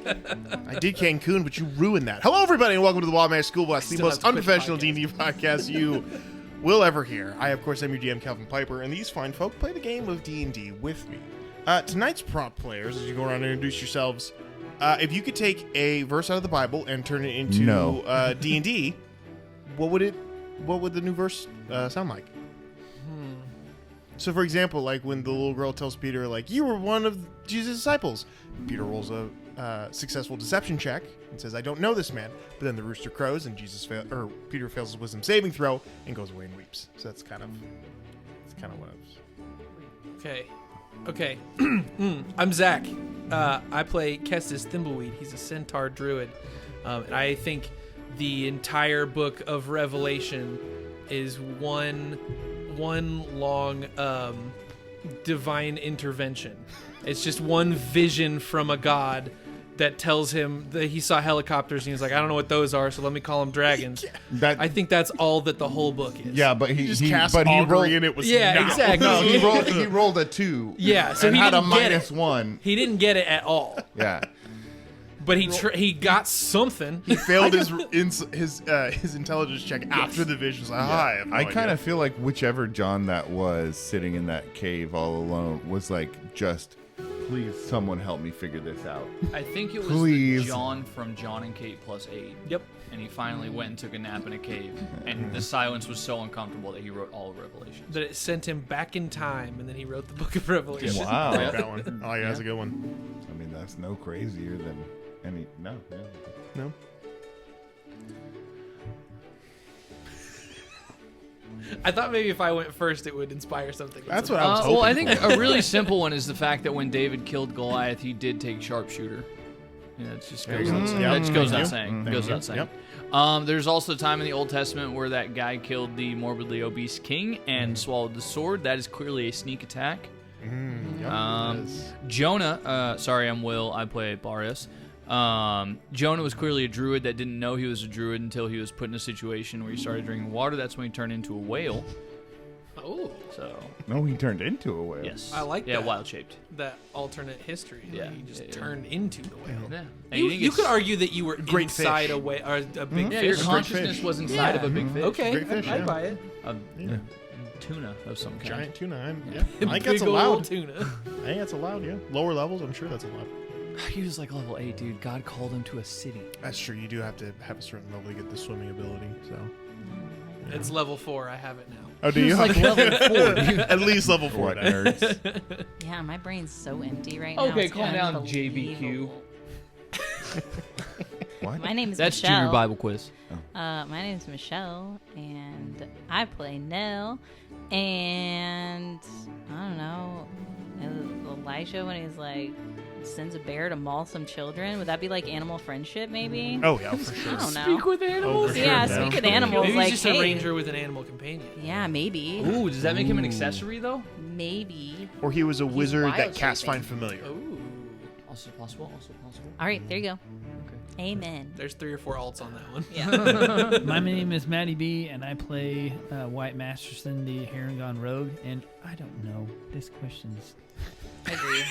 I did Cancun, but you ruined that. Hello, everybody, and welcome to the Wild Man School Bus, the most unprofessional D&D podcast you will ever hear. I, of course, am your GM, Calvin Piper, and these fine folk play the game of D&D with me. Tonight's prompt players, as you go around and introduce yourselves, if you could take a verse out of the Bible and turn it into D&D, what would the new verse sound like? So, for example, like when the little girl tells Peter, like, you were one of Jesus' disciples. Peter rolls a successful deception check and says, I don't know this man. But then the rooster crows and Peter fails his wisdom saving throw and goes away and weeps. So that's kind of what I was. Okay. I'm Zach. I play Kestis Thimbleweed. He's a centaur druid. And I think the entire book of Revelation is one long divine intervention. It's just one vision from a god that tells him that he saw helicopters and he's like, I don't know what those are, so let me call them dragons. I think that's all that the whole book is. Yeah, but he cast rolled, and it was exactly. No, he rolled a 2. Yeah, so and he had a didn't get it. -1. He didn't get it at all. Yeah. But he got something. He failed his intelligence check after the vision. Like, I kind of feel like whichever John that was sitting in that cave all alone was like, just please someone help me figure this out. I think it was the John from John and Kate +8. Yep. And he finally went and took a nap in a cave. And the silence was so uncomfortable that he wrote all of Revelation. That it sent him back in time, and then he wrote the book of Revelation. Wow. I like that one. Oh, yeah, that's a good one. I mean, that's no crazier than any... No. I thought maybe if I went first, it would inspire something. That's what I was hoping Well, I think for. a really simple one is the fact that when David killed Goliath, he did take sharpshooter. Yeah, it just goes without saying. Yeah. That just goes Thank without you. saying. Thank Goes you. without saying. Yep. There's also a time in the Old Testament where that guy killed the morbidly obese king and swallowed the sword. That is clearly a sneak attack. Jonah, sorry, I'm Will. I play Barrios. Jonah was clearly a druid that didn't know he was a druid until he was put in a situation where he started drinking water. That's when he turned into a whale. Oh. So. No, he turned into a whale. Yes. I like that. Yeah, wild shaped. That alternate history. Yeah. He just turned into the whale. Yeah. You could argue that you were Great inside fish. a whale, or a big Yeah, fish. your consciousness was inside of a big fish. Okay, Great fish, I'd buy it. A tuna of some kind. Giant tuna. I think that's Big allowed. old tuna. I think that's allowed, yeah. Lower levels, I'm sure that's allowed. He was like level 8, dude. God called him to a city. That's true. You do have to have a certain level to get the swimming ability, so... It's level 4. I have it now. Oh, do you? It's like level 4. At least level 4. What, then. nerds? Yeah, my brain's so empty right now. Okay, It's calm down, unbelievable. What? My name is That's Michelle. Junior Bible Quiz. My name is Michelle, and I play Nell. And I don't know, Elijah when he's like sends a bear to maul some children. Would that be like animal friendship, maybe? Oh, yeah, for sure. I don't know. Speak with animals? for sure. Yeah, Yeah. speak with animals. Maybe like, he's just hey, a ranger with an animal companion. Yeah, maybe. Ooh, does that make him an accessory, though? Maybe. Or he was a wizard that wild cast shaping. Find Familiar. Ooh. Also possible, also possible. All right, there you go. Okay. Amen. There's 3 or 4 alts on that one. Yeah. My name is Maddie B, and I play White Masterson, the Harangon Rogue. And I don't know. This question's... I agree.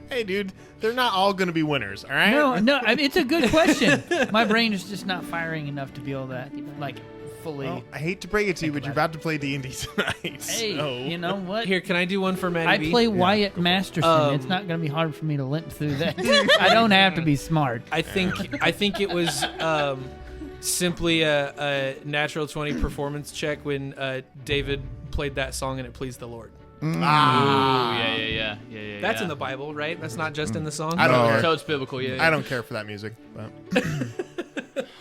Hey, dude, they're not all going to be winners, all right? No, I mean, it's a good question. My brain is just not firing enough to be able to, like, fully... Well, I hate to break it to you, but you're about to play D&D tonight. Hey, so. you know what? Here, can I do one for Maddie I B? play Wyatt Masterson. It's not going to be hard for me to limp through that. I don't have to be smart. I think it was simply a natural 20 performance check when David played that song and it pleased the Lord. Yeah. That's in the Bible, right? That's not just in the song. I don't care. So it's biblical, yeah. I don't care for that music. But.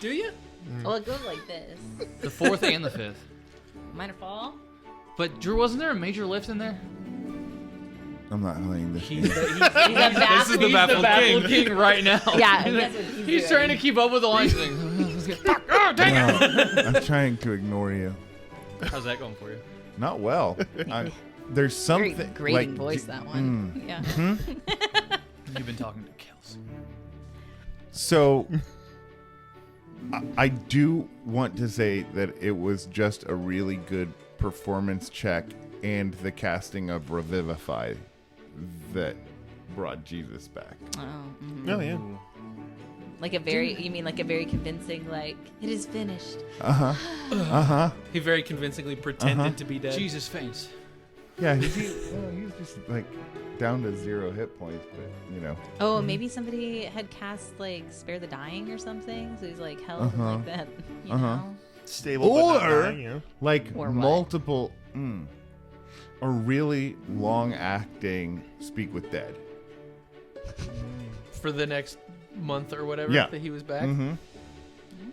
Do you? Well, it goes like this. The 4th and the 5th. Minor fall. But Drew, wasn't there a major lift in there? I'm not playing this. He's a This is the baffled king. right now. Yeah, that's what he's He's trying to keep up with the lines. I'm trying to ignore you. How's that going for you? Not well. There's something... Very grating voice, that one. Yeah. You've been talking to Kelsey. So, I do want to say that it was just a really good performance check and the casting of Revivify that brought Jesus back. Oh, Oh yeah. you mean like a very convincing, like, it is finished. He very convincingly pretended to be dead. Jesus faints. Yeah, he's just like down to 0 hit points, but you know. Oh, maybe somebody had cast like Spare the Dying or something, so he's like held in like that, you know? Stable, but not Or dying, yeah. like Or what? multiple, a really long-acting Speak with Dead. For the next month or whatever Yeah. that he was back. Mm-hmm.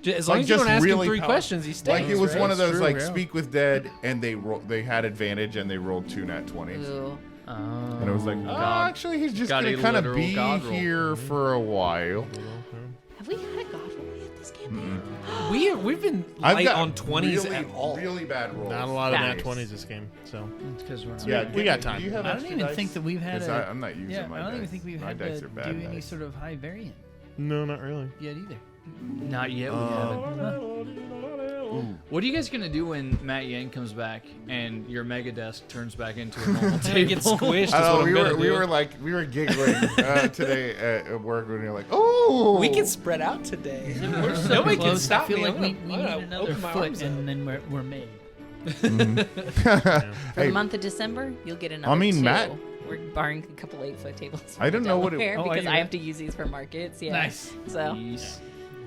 As long Like as you just don't ask really him 3 powerful. questions, he stays. Like it was right? one of those True, like yeah. Speak with Dead, and they had advantage and they rolled 2 nat 20s. Ooh. And it was like, God. actually, he's just Got gonna a kind of literal be God roll. here for a while. Have we had a god roll yet this campaign? We've been I've light got on 20s really, at all. really bad rolls. Not a lot of nat Facts. 20s this game, so It's because we're not. Yeah, We got time. Do you have I don't extra even dice? think that we've had 'Cause a. I'm not using Yeah, my I don't even dice. think we've My had dice to are do bad any dice. sort of high variant no, not really. yet either. Not yet. We haven't. What are you guys gonna do when Matt Yang comes back and your mega desk turns back into a normal It table? gets squished. Is I know, what I'm gonna do. we were giggling today at work when you're like, oh, We can spread out today. We're so Nobody can close. stop I feel me. like I'm we gonna need another open my foot, arms and then we're made. For Hey, the month of December, you'll get another mean, 2. Matt- We're borrowing a couple 8-foot tables. I don't know what it- Delaware Oh, are because you I really? have to use these for markets. Yeah. Nice. So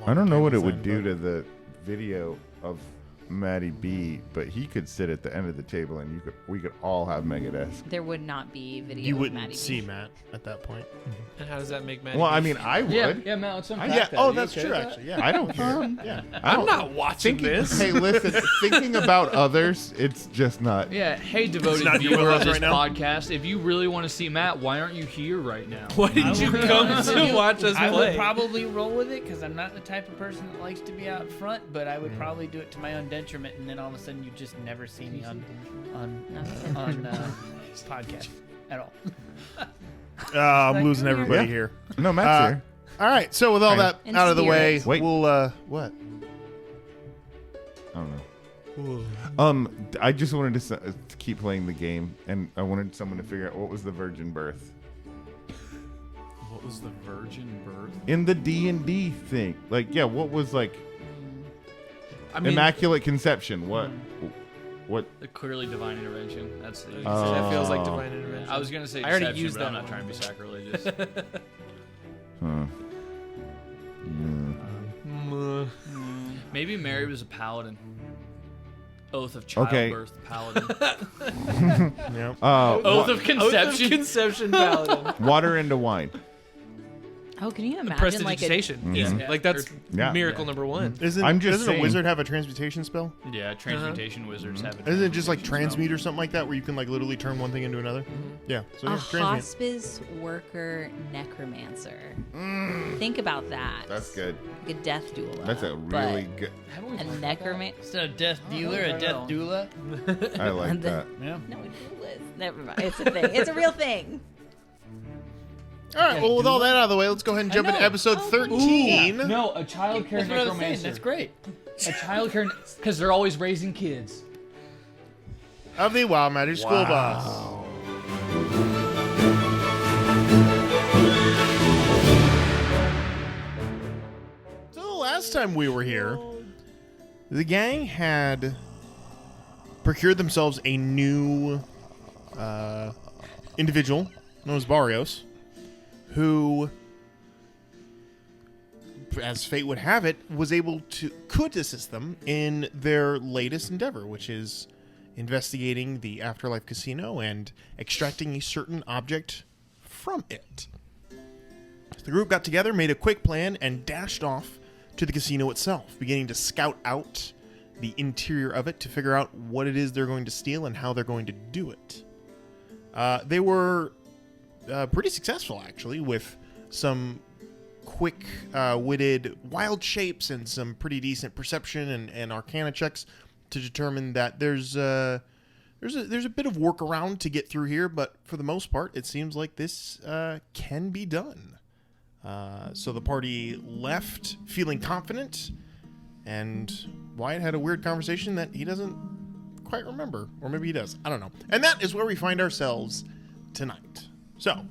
I don't know what it would do to the video of Matty B, but he could sit at the end of the table and we could all have mega desk. there would not be video. You of wouldn't Maddie see B. Matt at that point. And how does that make Matt? Well, I mean, I would. Yeah, Matt. Let's unpack Yeah. that. Oh, Are you that's okay true. with that? Actually, yeah. I don't care. Yeah. I'm not watching this. Hey, listen, thinking about others, it's just not. Yeah. Hey, devoted not viewer doing of us this right now. podcast, if you really want to see Matt, why aren't you here right now? Why did you come to watch us I would play? probably roll with it because I'm not the type of person that likes to be out front, but I would Mm. probably do it to my own detriment, and then all of a sudden you just never see me on podcast at all. I'm Like, losing oh, everybody yeah. here. No, Matt's here. All right. So with all Right. that In out of the way, spirit. Wait. we'll what? I don't know. I just wanted to keep playing the game, and I wanted someone to figure out what was the virgin birth What was the virgin birth? in the D&D thing. Like, yeah, what was like I mean, immaculate conception? What? Clearly divine intervention. That's the. that feels like Oh. divine intervention. I was gonna say I already deception, used but I'm that not trying to be one. sacrilegious. Huh. Maybe Mary was a paladin. Oath of Okay. childbirth paladin. Yeah. Oath of Oath conception. of conception paladin. Water into wine. Oh, can you imagine like a Prestidigitation. Mhm. Yeah. Like that's Yeah. miracle Yeah. number 1. Isn't just a saying. wizard have a transmutation spell? Yeah, transmutation wizards have it. Isn't it just like transmute or something like that, where you can like literally turn one thing into another? Yeah. So a yeah, transmute. hospice worker necromancer? Think about that. That's good. Like a death doula. That's a really good. A necromancer. Instead of death dealer, a death doula. I like And that. Yeah. No, a doula. Never mind. It's a thing. It's a real thing. All right. Well, with all that out of the way, let's go ahead and jump into know. episode 13 No, a child care That's what I was saying. necromancer. That's great. A child care, because they're always raising kids. of the Wild Magic School Bus. So the last time we were here, the gang had procured themselves a new individual known as Barrios, who, as fate would have it, could assist them in their latest endeavor, which is investigating the Afterlife casino and extracting a certain object from it. The group got together, made a quick plan, and dashed off to the casino itself, beginning to scout out the interior of it to figure out what it is they're going to steal and how they're going to do it. They were pretty successful, actually, with some quick-witted wild shapes and some pretty decent perception and arcana checks to determine that there's a bit of workaround to get through here, but for the most part, it seems like this can be done. So the party left feeling confident, and Wyatt had a weird conversation that he doesn't quite remember, or maybe he does. I don't know. And that is where we find ourselves tonight. So,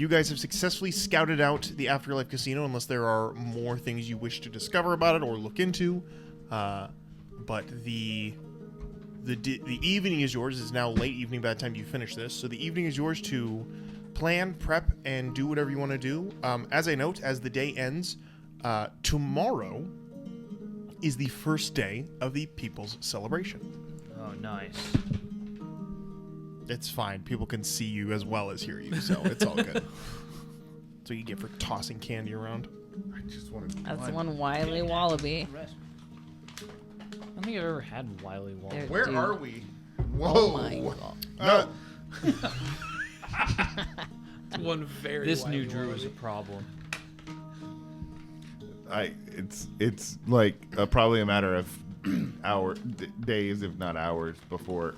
You guys have successfully scouted out the Afterlife Casino, unless there are more things you wish to discover about it or look into. But the evening is yours. It's now late evening by the time you finish this. So the evening is yours to plan, prep, and do whatever you want to do. As I note, as the day ends, tomorrow is the first day of the People's Celebration. Oh, nice. It's fine. People can see you as well as hear you, so it's all good. That's what you get for tossing candy around. I just want to. That's one wily wallaby. I don't think I've ever had Wily Wall. There, Where dude. are we? Whoa. Oh my god. No. One very This wily new Drew wallaby. is a problem. It's like probably a matter of days, if not hours, before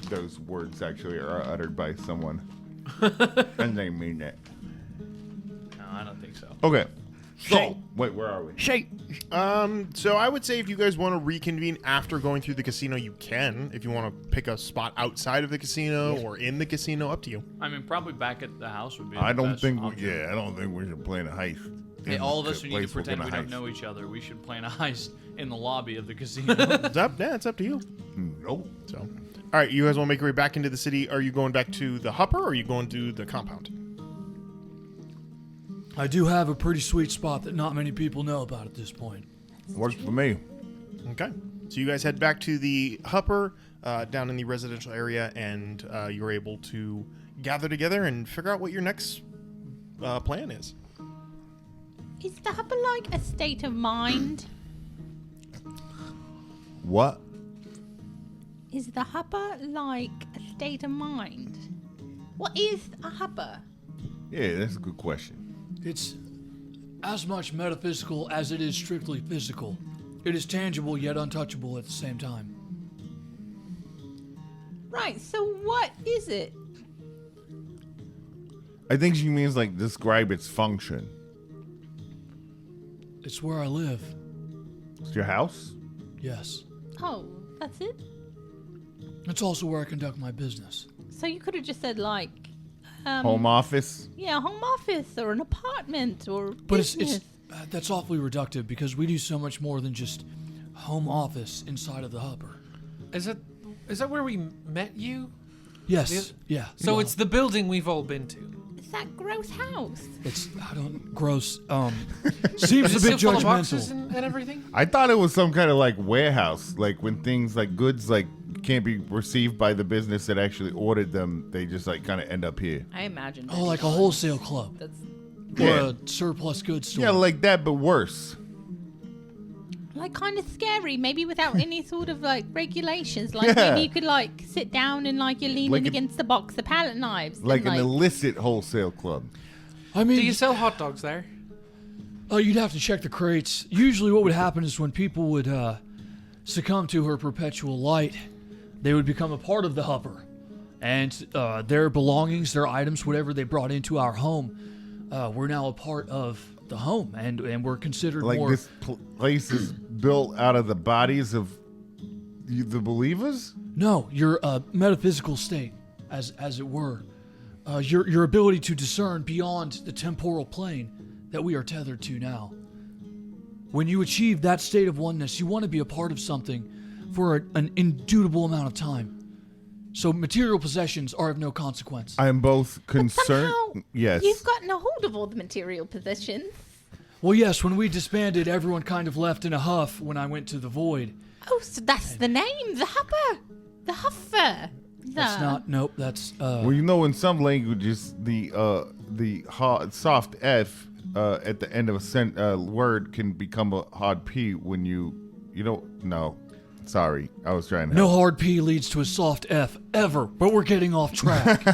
those words actually are uttered by someone, and they mean it. No, I don't think so. Okay. So Shape. wait, where are we? Shape. So I would say if you guys want to reconvene after going through the casino, you can. If you want to pick a spot outside of the casino or in the casino, up to you. I mean, probably back at the house would be. I the don't best think. option. I don't think we should plan a heist. Hey, in all of the us, we need to place we're pretend gonna we don't heist. know each other. We should plan a heist in the lobby of the casino. It's up to you. Nope. So, all right, you guys want to make your way back into the city? Are you going back to the Hupper, or are you going to the compound? I do have a pretty sweet spot that not many people know about at this point. Works for me. Okay. So you guys head back to the Hupper down in the residential area, and you're able to gather together and figure out what your next plan is. Is the hupper like a state of mind? What? Is the hupper like a state of mind? What is a hupper? Yeah, that's a good question. It's as much metaphysical as it is strictly physical. It is tangible yet untouchable at the same time. Right, so what is it? I think she means like describe its function. It's where I live. It's your house? Yes. Oh, that's it? It's also where I conduct my business. So you could have just said like Home office? yeah, home office or an apartment or But business. it's that's awfully reductive because we do so much more than just home office inside of the hupper. Is that where we met you? Yes. Yeah. So well, it's the building we've all been to. It's that gross house. It's I don't gross. Seems Is a it bit still full of boxes judgmental. and everything? I thought it was some kind of like warehouse, like when things like goods like can't be received by the business that actually ordered them, they just like kind of end up here. I imagine. Oh, like a wholesale club That's or Yeah. a surplus goods store. Yeah, like that, but worse. like kind of scary, maybe without any sort of like regulations. Like Yeah. maybe you could like sit down and like you're leaning Like a- against a box of palette knives. Like and, an illicit wholesale club. I mean, Do you sell hot dogs there? you'd have to check the crates. Usually, what would happen is when people would succumb to her perpetual light, they would become a part of the hupper, and their belongings, their items, whatever they brought into our home, we're now a part of the home, and we're considered Like more. this place is built out of the bodies of the believers? No, your metaphysical state, as it were, your ability to discern beyond the temporal plane that we are tethered to now. When you achieve that state of oneness, you want to be a part of something for an indubitable amount of time. So material possessions are of no consequence. I am both concerned. somehow Yes. You've gotten a hold of all the material possessions. Well, yes, when we disbanded, everyone kind of left in a huff when I went to the void. Oh, so that's the name, the hupper, the huffer. That's not. Nope. That's. Well, you know, in some languages, the hard, soft F at the end of a word can become a hard P when you don't. No, sorry, I was trying to. No help. hard P leads to a soft F ever, but we're getting off track.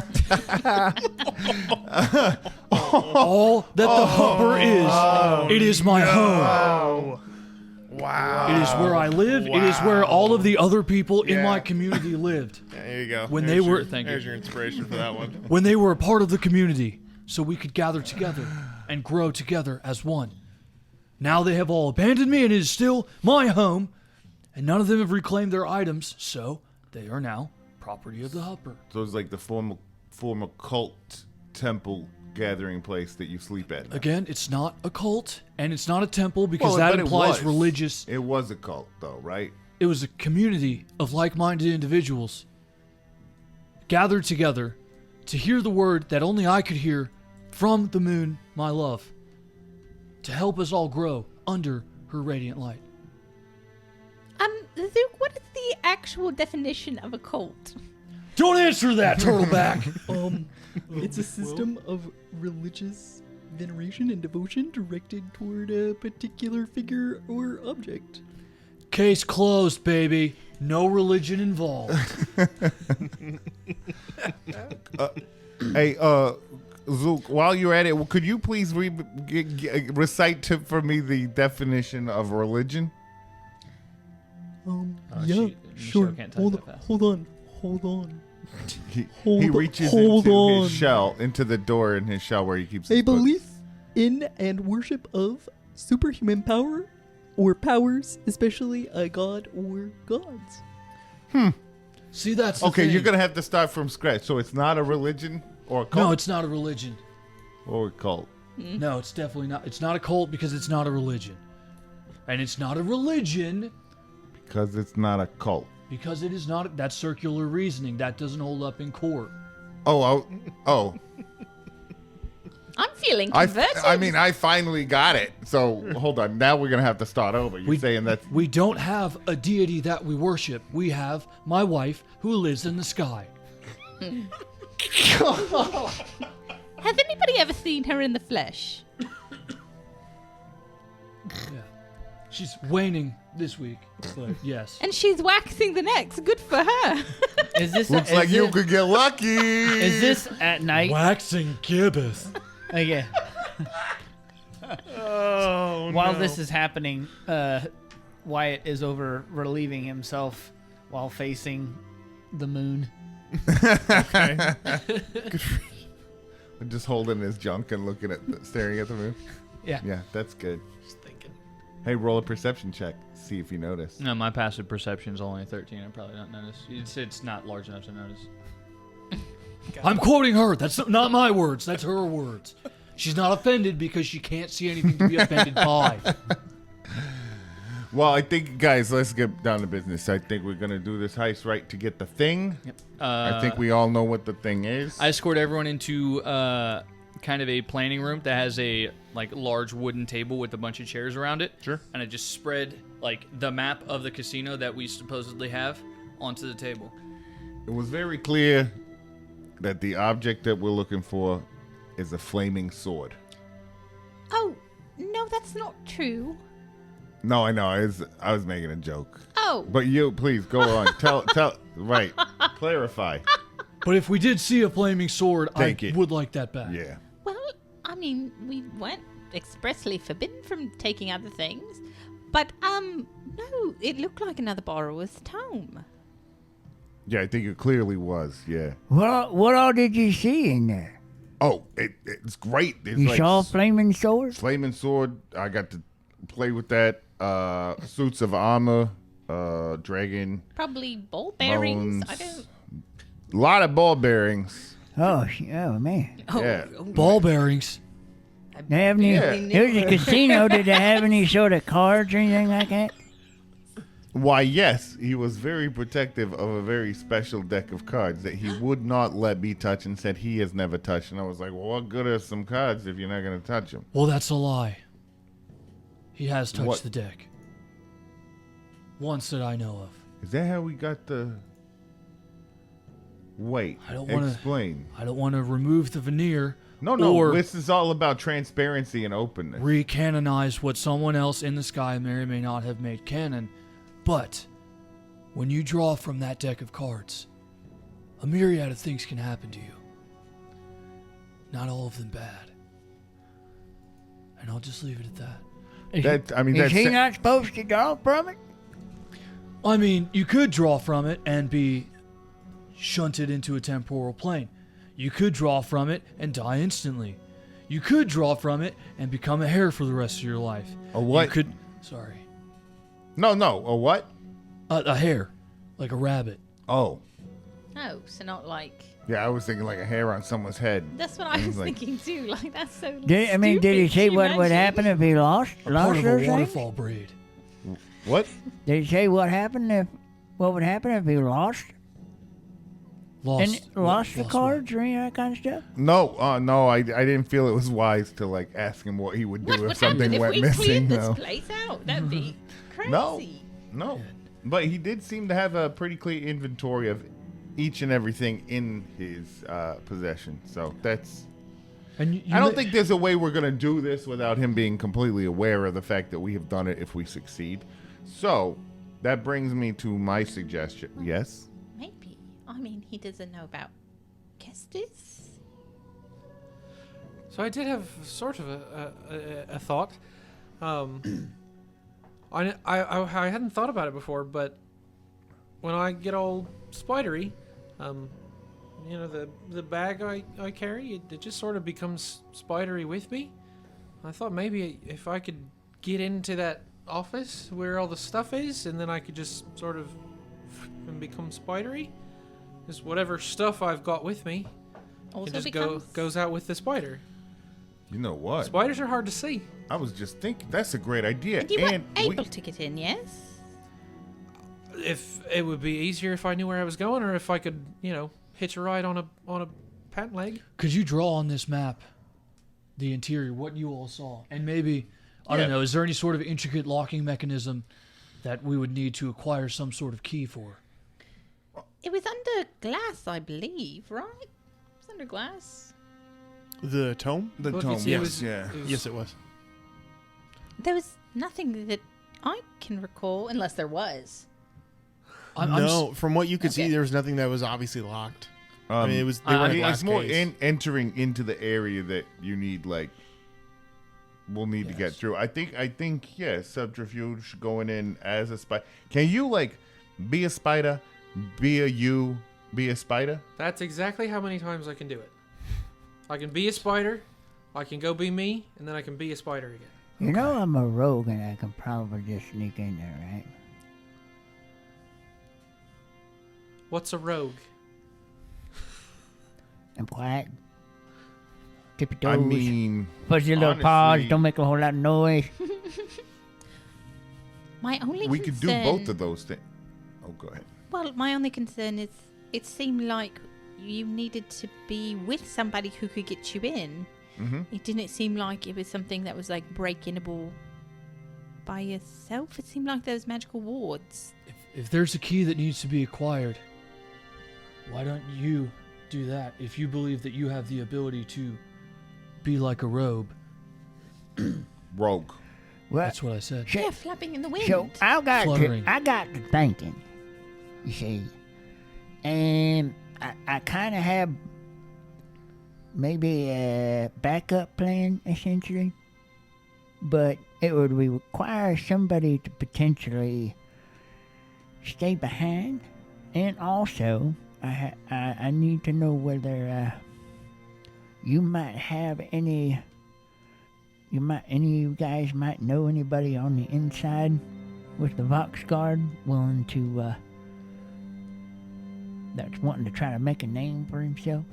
All that the hupper is, it is my home. Wow. It is where I live. It is where all of the other people in my community lived There you go. when There's they were There's your inspiration for that one. when they were a part of the community, so we could gather together and grow together as one. Now they have all abandoned me, and it is still my home, and none of them have reclaimed their items, so they are now property of the hupper. So it's like the former cult temple gathering place that you sleep at. Now. Again, it's not a cult, and it's not a temple because Well, that but it implies was. religious. It was a cult, though, right? It was a community of like-minded individuals gathered together to hear the word that only I could hear from the moon, my love, to help us all grow under her radiant light. Luke, what is the actual definition of a cult? Don't answer that, Turtleback! It's a system of religious veneration and devotion directed toward a particular figure or object. Case closed, baby. No religion involved. Hey, Zook, while you're at it, could you please recite for me the definition of religion? Yeah, Michelle sure. can't type Hold that fast. on. He Hold- reaches hold into on. his shell, into the door in his shell where he keeps A his books. belief in and worship of superhuman power or powers, especially a god or gods. See, that's the Okay, thing. you're gonna have to start from scratch. So it's not a religion or a cult No, it's not a religion. or a cult. No, it's definitely not. It's not a cult because it's not a religion. And it's not a religion Because it's not a cult. because it is not. That's circular reasoning. That doesn't hold up in court. Oh. I'm feeling converted. I mean, I finally got it. So hold on. Now we're gonna have to start over. You're saying that? We don't have a deity that we worship. We have my wife who lives in the sky. Has anybody ever seen her in the flesh? Yeah. She's waning this week, but yes. And she's waxing the next. Good for her. Is this Looks is like you it- could get lucky. Is this at night? Waxing gibbeth. Okay. Oh, While no. this is happening, Wyatt is over relieving himself while facing the moon. Just holding his junk and looking at, staring at the moon. Yeah. Yeah, that's good. Just thinking. Hey, roll a perception check. See if you notice. No, my passive perception is only 13. I probably don't notice. It's not large enough to notice. I'm quoting her. That's not my words. That's her words. She's not offended because she can't see anything to be offended by. Well, I think, guys, let's get down to business. I think we're gonna do this heist right to get the thing. Yep. I think we all know what the thing is. I escort everyone into kind of a planning room that has a large wooden table with a bunch of chairs around it. Sure. And I just spread the map of the casino that we supposedly have onto the table. It was very clear that the object that we're looking for is a flaming sword. Oh, no, that's not true. No, I know. I was making a joke. Oh, But you, please go on. tell. Right. Clarify. But if we did see a flaming sword, Take I it. would like that back. Yeah. well, I mean, we weren't expressly forbidden from taking other things. But, no, it looked like another borrower's tome. Yeah, I think it clearly was. Yeah. What all did you see in there? Oh, it's great. It's You like saw a flaming sword? flaming sword. I got to play with that. Suits of armor. Dragon. Probably ball bearings. I Bones. don't... A lot of ball bearings. Oh, man. Oh, Yeah. Ball bearings. They have any? Yeah. Here's a casino. Did they have any sort of cards or anything like that? Why, yes, he was very protective of a very special deck of cards that he would not let me touch and said he has never touched. And I was like, well, what good are some cards if you're not going to touch them? Well, that's a lie. He has touched What? the deck. Once that I know of. Is that how we got the... Wait, I don't wanna- explain. I don't want to remove the veneer No, or this is all about transparency and openness. recanonize what someone else in the sky may or may not have made canon. But when you draw from that deck of cards, a myriad of things can happen to you. Not all of them bad. And I'll just leave it at that. Is he not supposed to draw from it? I mean, you could draw from it and be shunted into a temporal plane. You could draw from it and die instantly. You could draw from it and become a hare for the rest of your life. A what? You could. Sorry. No, a what? A hare. Like a rabbit. Oh. Oh, so not like Yeah, I was thinking like a hair on someone's head. That's what I was like- thinking too. Like that's so. Did he say what would happen if he lost Part of those a things? waterfall braid. What? Did he say what would happen if he lost Lost the cards or any of that kind of stuff? No, I didn't feel it was wise to like ask him what he would do What if would something happen went if we missing. cleared this No. place out? That'd be crazy. No. But he did seem to have a pretty clear inventory of each and everything in his possession. So that's. And I don't think there's a way we're gonna do this without him being completely aware of the fact that we have done it if we succeed. So that brings me to my suggestion. Yes. Maybe. I mean, he doesn't know about Kestis. So I did have sort of a thought. I hadn't thought about it before, but when I get all spidery, the bag I carry, it just sort of becomes spidery with me. I thought maybe if I could get into that office where all the stuff is, and then I could just sort of become spidery. Just whatever stuff I've got with me, Also it just becomes goes out with the spider. You know what? Spiders are hard to see. I was just thinking that's a great idea. And you were we- able to get in, yes? If it would be easier if I knew where I was going, or if I could, hitch a ride on a pant leg. Could you draw on this map the interior, what you all saw? And maybe, I don't know, is there any sort of intricate locking mechanism that we would need to acquire some sort of key for? It was under glass, I believe, right? It was under glass. The tome? the Look, tome. it's- Yes. it was- Yeah. Yes, it was. There was nothing that I can recall, unless there was. No, from what you could see, Okay. there was nothing that was obviously locked. I mean, it was. They were in a it's glass more case. entering into the area that you need. Like, we'll need to get through. I think. Yeah, subterfuge going in as a spider. Can you like be a spider, be a spider? That's exactly how many times I can do it. I can be a spider, I can go be me, and then I can be a spider again. You know I'm a rogue and I can probably just sneak in there, right? What's a rogue? I'm quiet. Tippy toes. I mean, Fuzzy little honestly, paws. Don't make a whole lot of noise. My only we could do concern, both of those things. Oh, go ahead. Well, my only concern is it seemed like you needed to be with somebody who could get you in. Mm-hmm. It didn't seem like it was something that was like break-inable by yourself. It seemed like those magical wards. If there's a key that needs to be acquired, why don't you do that if you believe that you have the ability to be like a robe? Rogue. Well, That's what I said. so, Yeah, flapping in the wind. so I got Fluttering. to thinking. You see, and I kind of have maybe a backup plan essentially, but it would require somebody to potentially stay behind, and also I need to know whether you might have any of you guys might know anybody on the inside with the Vox Guard willing to that's wanting to try to make a name for himself.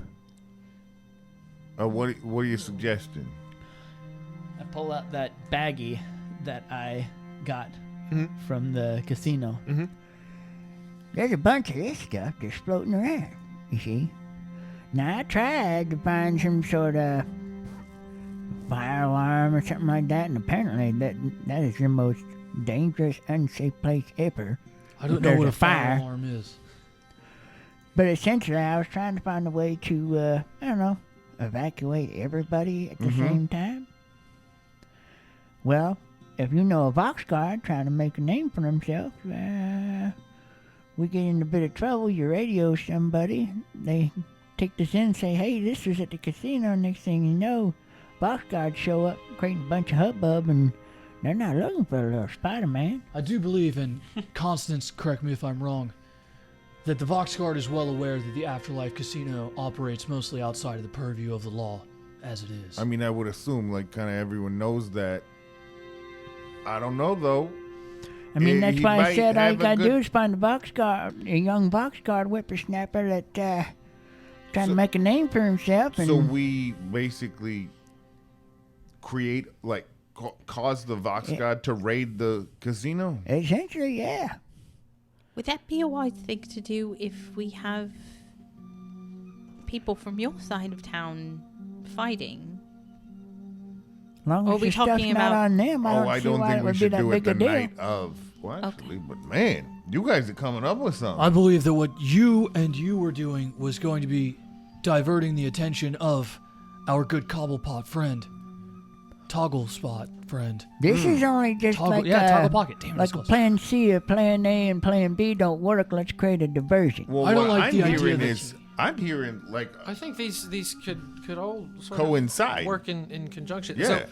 What are you suggesting? I pull out that baggie that I got Mhm. from the casino. Mm-hmm. There's a bunch of this stuff just floating around, you see. Now, I tried to find some sort of fire alarm or something like that, and apparently that is the most dangerous, unsafe place ever. I don't know There's what a a fire fire. alarm is. But essentially, I was trying to find a way to, I don't know, evacuate everybody at the same time. Well, if you know a Vox Guard trying to make a name for himself, we get in a bit of trouble. You radio somebody, they take this in and say, hey, this was at the casino. Next thing you know, Vox Guards show up, creating a bunch of hubbub, and they're not looking for a little Spider-Man. I do believe, and Constance, correct me if I'm wrong, that the Vox Guard is well aware that the Afterlife Casino operates mostly outside of the purview of the law, as it is. I mean, I would assume like kind of everyone knows that. I don't know though. I mean, that's He why I might said all you have a gotta good- do is find a Vox Guard, a young Vox Guard whippersnapper that trying to make a name for himself. And So we basically create, like, cause the Vox God to raid the casino? essentially, yeah. Would that be a wise thing to do if we have people from your side of town fighting? As long Are as we the stuff's talking not about- on them, I don't I see don't why think it we would be should that do it big the a deal. night of. Well, actually, but man, you guys are coming up with something. I believe that what you were doing was going to be diverting the attention of our good Cobblepot friend, Toggle Spot friend. This is only just Toggle, like Toggle Pocket. Damn, that's like close. plan C or plan A and plan B don't work. Let's create a diversion. Well, I don't what like I'm the idea hearing that- is, I'm hearing, like, I think these could all sort coincide. of work in conjunction. Yeah. So,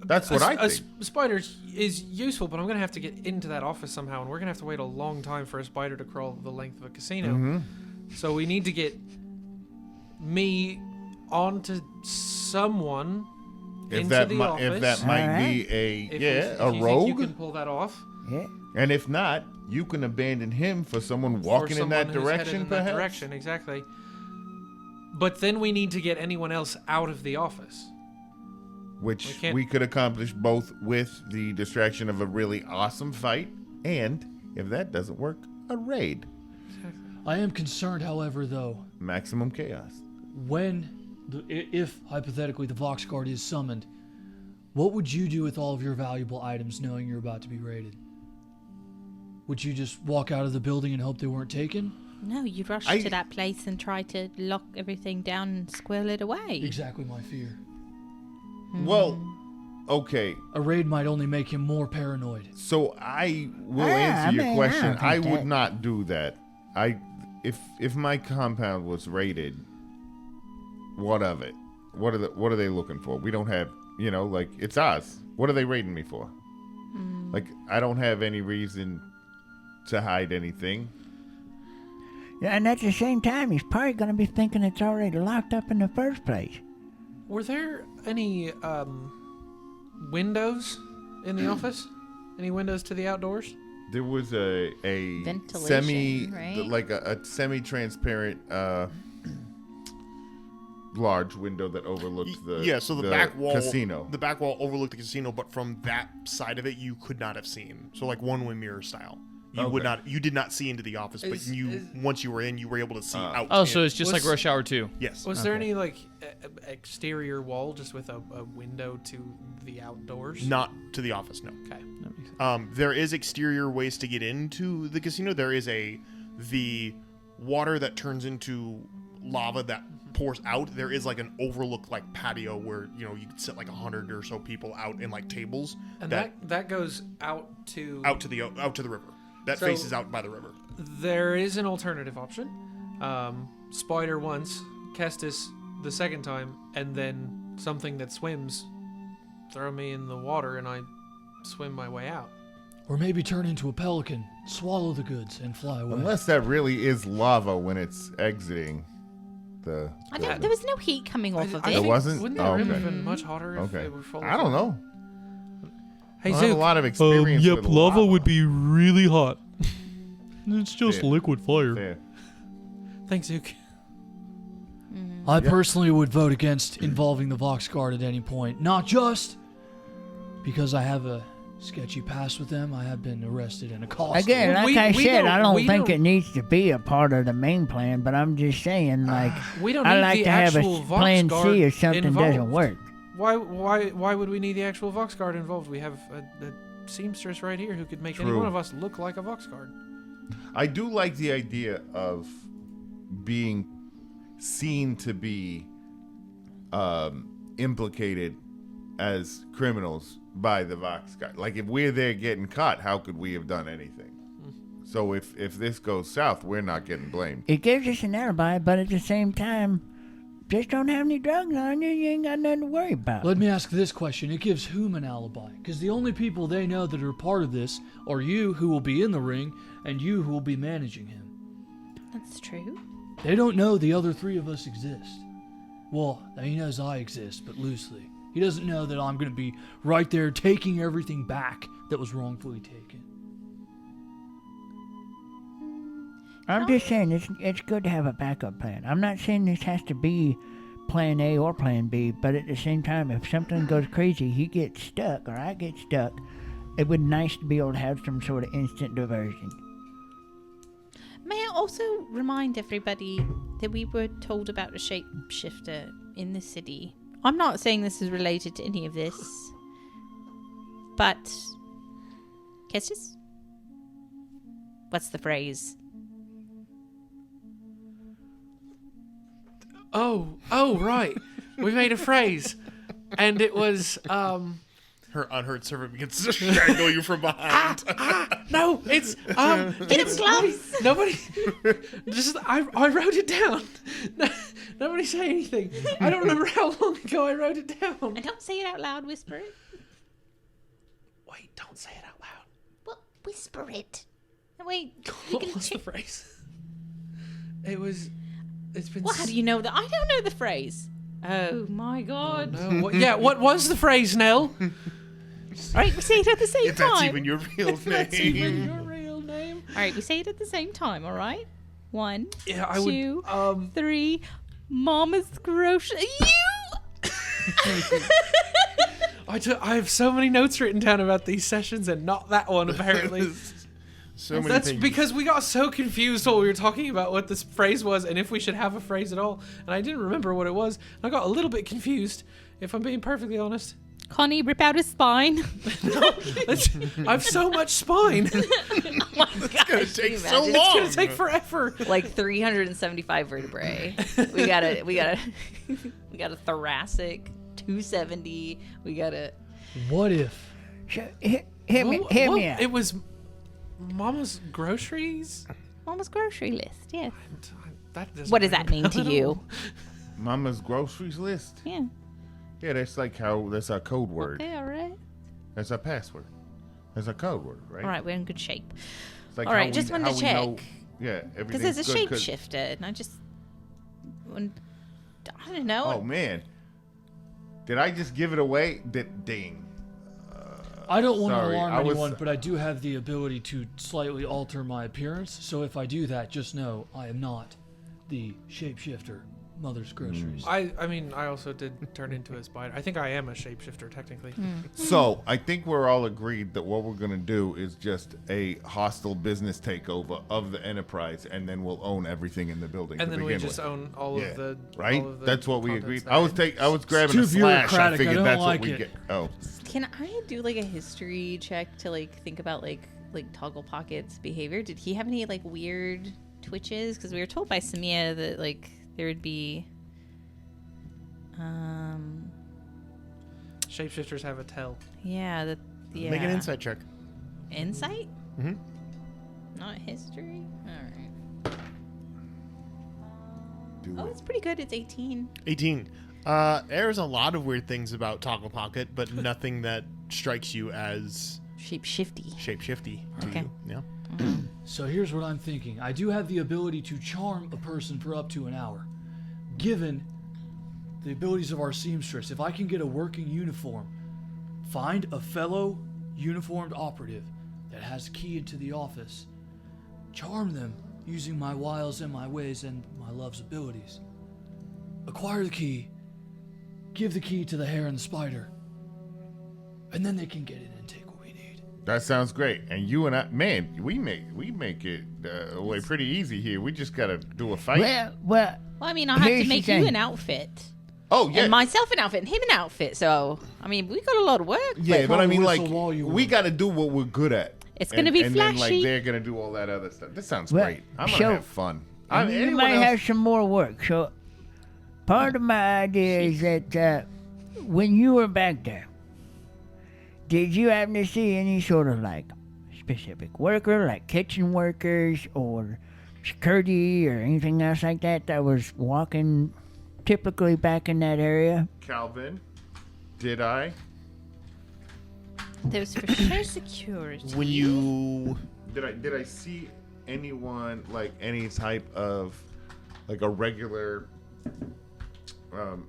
That's what I a think. spider is useful, but I'm gonna have to get into that office somehow, and we're gonna have to wait a long time for a spider to crawl the length of a casino. Mm-hmm. So we need to get me onto someone If into that the might, office. if that might Alright. be a If a you think rogue, you can pull that off. Yeah. and if not, you can abandon him for someone for walking in someone that who's headed direction, in perhaps. that direction, exactly. But then we need to get anyone else out of the office. Which We can't- we could accomplish both with the distraction of a really awesome fight, and if that doesn't work, a raid. I am concerned, however, though, Maximum chaos. if hypothetically the Vox Guard is summoned, what would you do with all of your valuable items knowing you're about to be raided? Would you just walk out of the building and hope they weren't taken? No, you rush I- to that place and try to lock everything down and squirrel it away. Exactly my fear. Well, okay, A raid might only make him more paranoid. so I will Ah, answer I your mean, I question. don't I think would that- not do that. If my compound was raided, what of it? What are they looking for? We don't have, like, it's us. What are they raiding me for? Like, I don't have any reason to hide anything. Yeah, and at the same time, he's probably going to be thinking it's already locked up in the first place. Were there any windows in the office? Any windows to the outdoors? There was a Ventilation, right? like a semi-transparent large window that overlooked the So the back wall casino. The back wall overlooked the casino, but from that side of it, you could not have seen. So like one-way mirror style. You did not see into the office, but once you were in, you were able to see out. Oh, so in. it's just like Rush Hour 2. Yes. Was there any like exterior wall just with a window to the outdoors? Not to the office, no. Okay. That makes sense. There is exterior ways to get into the casino. There is the water that turns into lava that pours out. There is like an overlook like patio where you could sit like 100 or so people out in like tables. And that goes out to the river. That So- faces out by the river. There is an alternative option. Spider once, Kestis the second time, and then something that swims. Throw me in the water and I swim my way out. Or maybe turn into a pelican, swallow the goods, and fly away. Unless that really is lava when it's exiting the. I don't. There was no heat coming off of There it. think- wasn't? Wouldn't the Oh, river okay. have been much hotter if Okay. it were full? I don't know. Hey, I have a Zook. lot of experience with lava. be really hot. It's just liquid fire. There. Thanks, Zook. I personally would vote against involving the Vox Guard at any point. Not just because I have a sketchy past with them. I have been arrested and accosted. Again, Well, like we- I we said, don't- I don't we think don't- it needs to be a part of the main plan, but I'm just saying, like, We don't I need like the to have a actual Vox plan Guard C if something doesn't involved. work. Why would we need the actual Vox Guard involved? We have a seamstress right here who could make any True. one of us look like a Vox Guard. I do like the idea of being seen to be implicated as criminals by the Vox guy. Like, if we're there getting caught, how could we have done anything? So if this goes south, we're not getting blamed. It gives us an alibi, but at the same time, just don't have any drugs on you. You ain't got nothing to worry about. Let me ask this question. It gives whom an alibi? Because the only people they know that are part of this are you, who will be in the ring, and you, who will be managing him. That's true. They don't know the other three of us exist. Well, he knows I exist, but loosely. He doesn't know that I'm going to be right there taking everything back that was wrongfully taken. I'm just saying it's good to have a backup plan. I'm not saying this has to be plan A or plan B, but at the same time, if something goes crazy, he gets stuck or I get stuck, it would be nice to be able to have some sort of instant diversion. May I also remind everybody that we were told about a shapeshifter in the city. I'm not saying this is related to any of this, but Kestis? What's the phrase? Oh, right. We made a phrase, and it was Her unhurt servant begins to strangle you from behind. no, it's Get him gloves! nobody. Just I wrote it down. Nobody say anything. I don't remember how long ago I wrote it down. And don't say it out loud, whisper it. Wait, don't say it out loud. Well, whisper it. Wait, you What can was the phrase? It's been. Well, how do you know that? I don't know the phrase. Oh my god. No, what was the phrase, Nell? Alright, we say it at the same If time. that's even your real name. That's even your real name. Alright, we say it at the same time, alright? 1, Yeah, I 2, would. 3. Mama's grocery. You! I have so many notes written down about these sessions and not that one apparently. So many That's things. because we got so confused while we were talking about what this phrase was and if we should have a phrase at all. And I didn't remember what it was. I got a little bit confused, if I'm being perfectly honest. Connie, rip out his spine. I have so much spine. Oh my god. It's gonna take so long. It's gonna take forever. Like 375 vertebrae. We got a thoracic, 270. We got a What if? So, hear me out. It was Mama's groceries. Mama's grocery list. Yeah. That doesn't What does that ring mean a to bell. you? Mama's groceries list. Yeah. Yeah, that's like that's our code word. Okay, all right. That's our password. That's our code word, right? All right, we're in good shape. It's like all right, just wanted to check. Yeah, Because everything's there's a good, shapeshifter, and I don't know. Oh man, did I just give it away? Ding. I don't want to Sorry, alarm I was- anyone, but I do have the ability to slightly alter my appearance. So if I do that, just know I am not the shapeshifter. Mother's groceries. I mean, I also did turn into a spider. I think I am a shapeshifter, technically. So I think we're all agreed that what we're gonna do is just a hostile business takeover of the enterprise, and then we'll own everything in the building. And to then we begin just with. own all Yeah, of the right. all of the That's what we contents agreed. there. I was grabbing too a slash. I bureaucratic. I figured don't that's like what we it. get. Oh, Can I do like a history check to like think about like Toggle Pocket's behavior? Did he have any like weird twitches? Because we were told by Samia that like there would be. Shapeshifters have a tail. Yeah. Yeah. Make an insight check. Insight? Mm-hmm. Not history. All right. do Oh, it. it's pretty good. It's 18. 18. There's a lot of weird things about Toggle Pocket, but nothing that strikes you as Shape-shifty. shape-shifty to Okay. you. Yeah. So here's what I'm thinking. I do have the ability to charm a person for up to an hour. Given the abilities of our seamstress, if I can get a working uniform, find a fellow uniformed operative that has a key into the office, charm them using my wiles and my ways and my love's abilities, acquire the key, give the key to the hare and the spider, and then they can get in and take what we need. That sounds great. And you and I, man, we make it way pretty easy here. We just gotta do a fight. Well, Well, I mean, I'll have Here's to the make you thing. an outfit. Oh yeah, And myself an outfit and him an outfit. So, I mean, we got a lot of work. yeah. But I mean, like, whistle while you we work. gotta do what we're good at. It's gonna be and then, flashy. like, they're gonna do all that other stuff. This sounds Well, great. I'm so- gonna have fun. you anyone might else- have some more work. So, part of my idea is that when you were back there, did you happen to see any sort of like specific worker, like kitchen workers or security or anything else like that was walking typically back in that area? Calvin, did I? There's for sure security. When you Did I see anyone, like any type of like a regular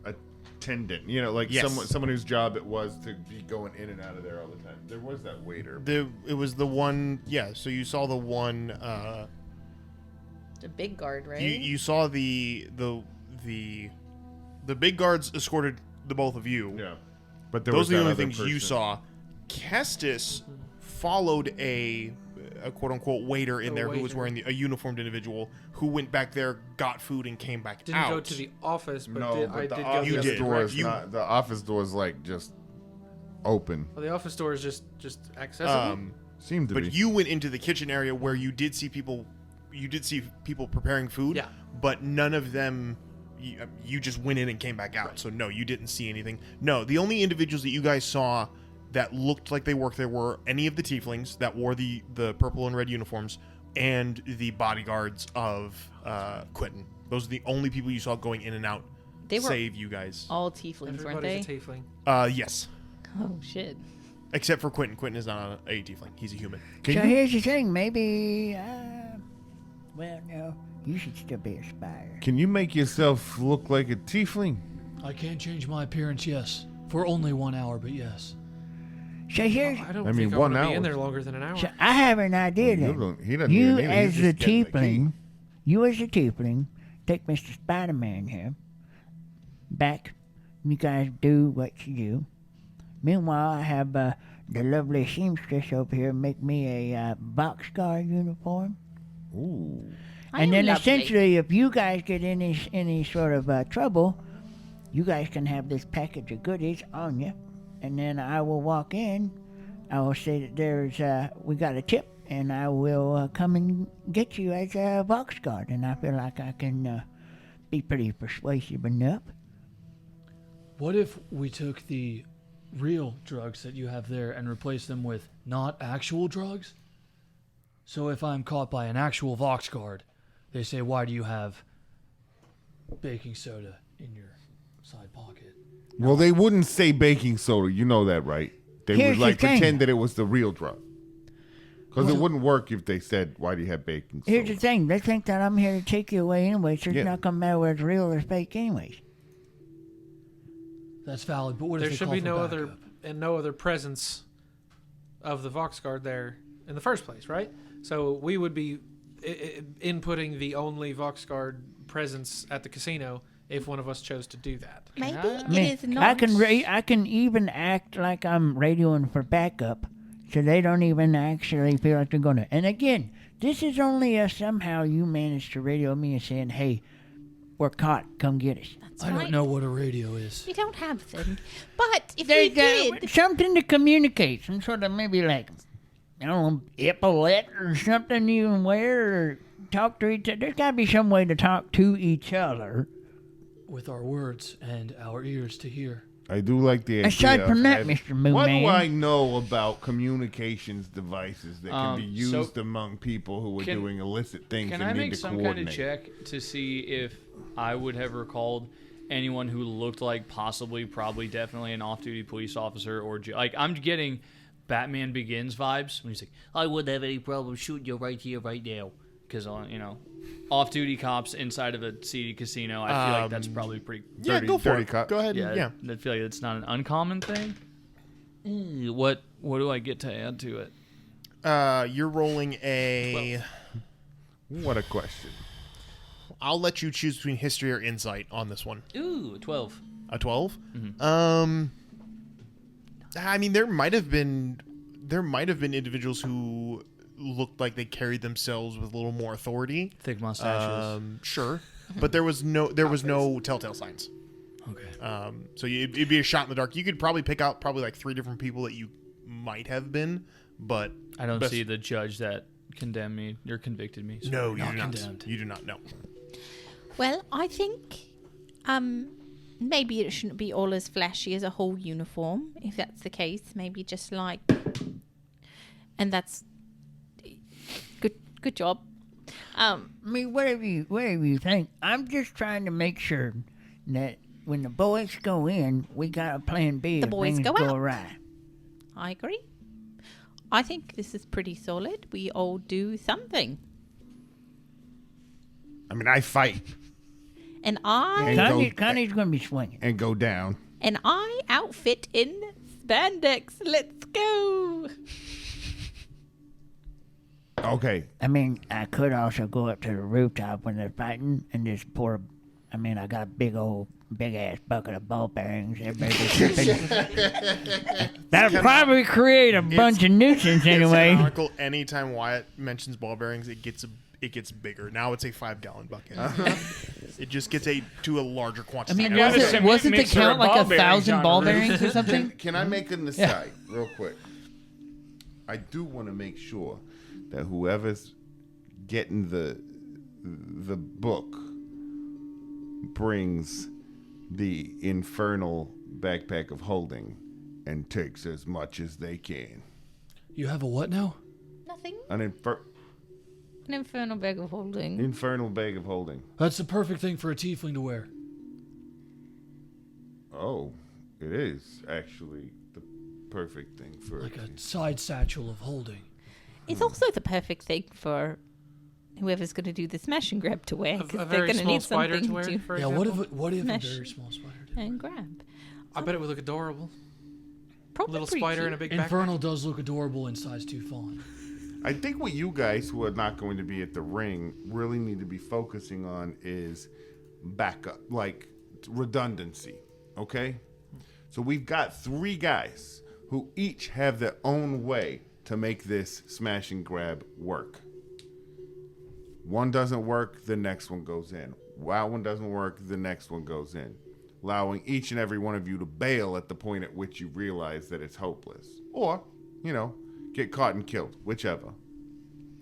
attendant? You know, like Yes. someone whose job it was to be going in and out of there all the time. There was that waiter. it was the one, yeah. So you saw the one A big guard, right? You saw the big guards escorted the both of you. Yeah. But there Those was are the only that other things you person. saw. Kestis followed a quote unquote waiter in there who was wearing a uniformed individual who went back there, got food, and came back Didn't out. go to the office, but No, I but did the go office the other did. door is direction. not. The office door is like just open. Well, the office door is just accessible. Seemed to But be. you went into the kitchen area where you did see people. You did see people preparing food. Yeah. But none of them. You just went in and came back out. So no, you didn't see anything. No, the only individuals that you guys saw that looked like they worked there were any of the tieflings that wore the purple and red uniforms and the bodyguards of Quentin. Those are the only people you saw going in and out. They were save you guys. all tieflings, weren't they? Everybody's a tiefling. Yes. Oh shit. Except for Quentin. Quentin is not a tiefling. He's a human. So here's the thing, maybe, well, no, you should still be a spire. Can you make yourself look like a tiefling? I can change my appearance, yes. For only 1 hour, but yes. So here's, I don't I think mean, I want 1 to be in hour. there longer than an hour. so I have an idea You then. don't- he doesn't You even need it. as He's the just getting the key. tiefling, you as a tiefling, take Mr. Spider-Man here, back, you guys do what you do. Meanwhile, I have the lovely seamstress over here make me a boxcar uniform. Ooh. I And am then lovely. essentially, if you guys get any sort of trouble, you guys can have this package of goodies on you. And then I will walk in, I will say that there's we got a tip, and I will come and get you as a box guard. And I feel like I can be pretty persuasive enough. What if we took the real drugs that you have there and replaced them with not actual drugs? So if I'm caught by an actual Vox guard, they say, why do you have baking soda in your side pocket? Well, they wouldn't say baking soda. You know that, right? They Here's would like the thing. pretend that it was the real drug. Because it wouldn't work if they said, why do you have baking soda? Here's the thing, they think that I'm here to take you away anyway, so it's Yeah. not gonna matter whether it's real or fake anyways. That's valid, but what There if they should call be for no other backup? and no other presence of the Vox Guard there in the first place, right? So we would be inputting the only Vox Guard presence at the casino if one of us chose to do that. Maybe I it mean, is not. I can even act like I'm radioing for backup, so they don't even actually feel like they're gonna. And again, this is only if somehow you manage to radio me and saying, "Hey, we're caught. Come get us." That's I right. don't know what a radio is. We don't have them. But if we did, something to communicate, some sort of maybe like, I don't know, epaulette or something you can wear or talk to each other. There's got to be some way to talk to each other. With our words and our ears to hear. I do like the idea. Aside from of that, having- Mr. Moon What Man. do I know about communications devices that can be So- used among people who are Can- doing illicit things Can and I need make to some kind coordinate? of check to see if I would have recalled anyone who looked like possibly, probably, definitely an off-duty police officer or like I'm getting Batman Begins vibes when he's like, I wouldn't have any problem shooting you right here, right now, because off-duty cops inside of a seedy casino. I feel like that's probably pretty. Yeah, go for 30 it. cops. Go ahead. Yeah, Yeah. I feel like it's not an uncommon thing. What do I get to add to it? You're rolling a. What a question. I'll let you choose between history or insight on this one. Ooh, 12. A 12. Mm-hmm. I mean, there might have been individuals who looked like they carried themselves with a little more authority. Thick mustaches. Sure, but there was no telltale signs. Okay. So it'd be a shot in the dark. You could probably pick out like 3 different people that you might have been, but I don't best- see the judge that condemned me or convicted me. So No, you Not do not. condemned. You do not know. well, I think maybe it shouldn't be all as flashy as a whole uniform. If that's the case, maybe just like, and that's good job. I mean, whatever you think. I'm just trying to make sure that when the boys go in, we got a plan B. The if boys things go out. awry. I agree. I think this is pretty solid. We all do something. I mean, I fight And I Connie's going to be swinging. and go down. outfit in spandex. Let's go. Okay. I mean, I could also go up to the rooftop when they're fighting and just pour. I mean, I got a big ass bucket of ball bearings. Everybody just that'll probably create a bunch of nuisance It's anyway. canonical. Anytime Wyatt mentions ball bearings, it gets bigger. Now it's a 5-gallon bucket. It just gets to a larger I quantity. mean, Yeah, wasn't there's a the mixer count of like ball 1,000 bearings ball on the roof. bearings or something? Can I make an aside real quick? I do want to make sure that whoever's getting the book brings the infernal backpack of holding and takes as much as they can. You have a what now? Nothing. An An infernal bag of holding. infernal bag of holding. That's the perfect thing for a tiefling to wear. Oh, it is actually the perfect thing for Like a side satchel of holding. It's also the perfect thing for whoever's going to do the smash and grab to wear, A because they're very going to small need spider something to wear, to for Yeah, example. what if a Smash. very small spider did? and grab. I bet it would look adorable. Probably Little pretty spider cute. in a big backpack. Infernal does look adorable in size 2 fawn. I think what you guys who are not going to be at the ring really need to be focusing on is backup, like redundancy, okay? So we've got 3 guys who each have their own way to make this smash and grab work. One doesn't work, the next one goes in. While one doesn't work, the next one goes in. Allowing each and every one of you to bail at the point at which you realize that it's hopeless. Or, get caught and killed, whichever.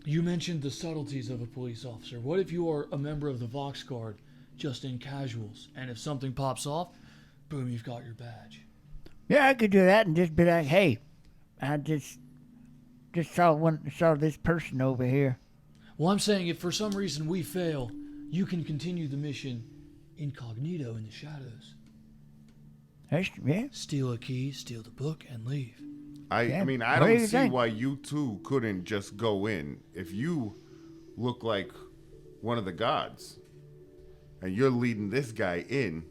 You mentioned the subtleties of a police officer. What if you are a member of the Vox Guard, just in casuals, and if something pops off, boom, you've got your badge? Yeah, I could do that and just be like, hey, I just saw this person over here. Well, I'm saying if for some reason we fail, you can continue the mission incognito in the shadows. Yeah. Steal a key, steal the book, and leave. I mean, I What do don't you see think? why you two couldn't just go in. If you look like one of the gods and you're leading this guy in,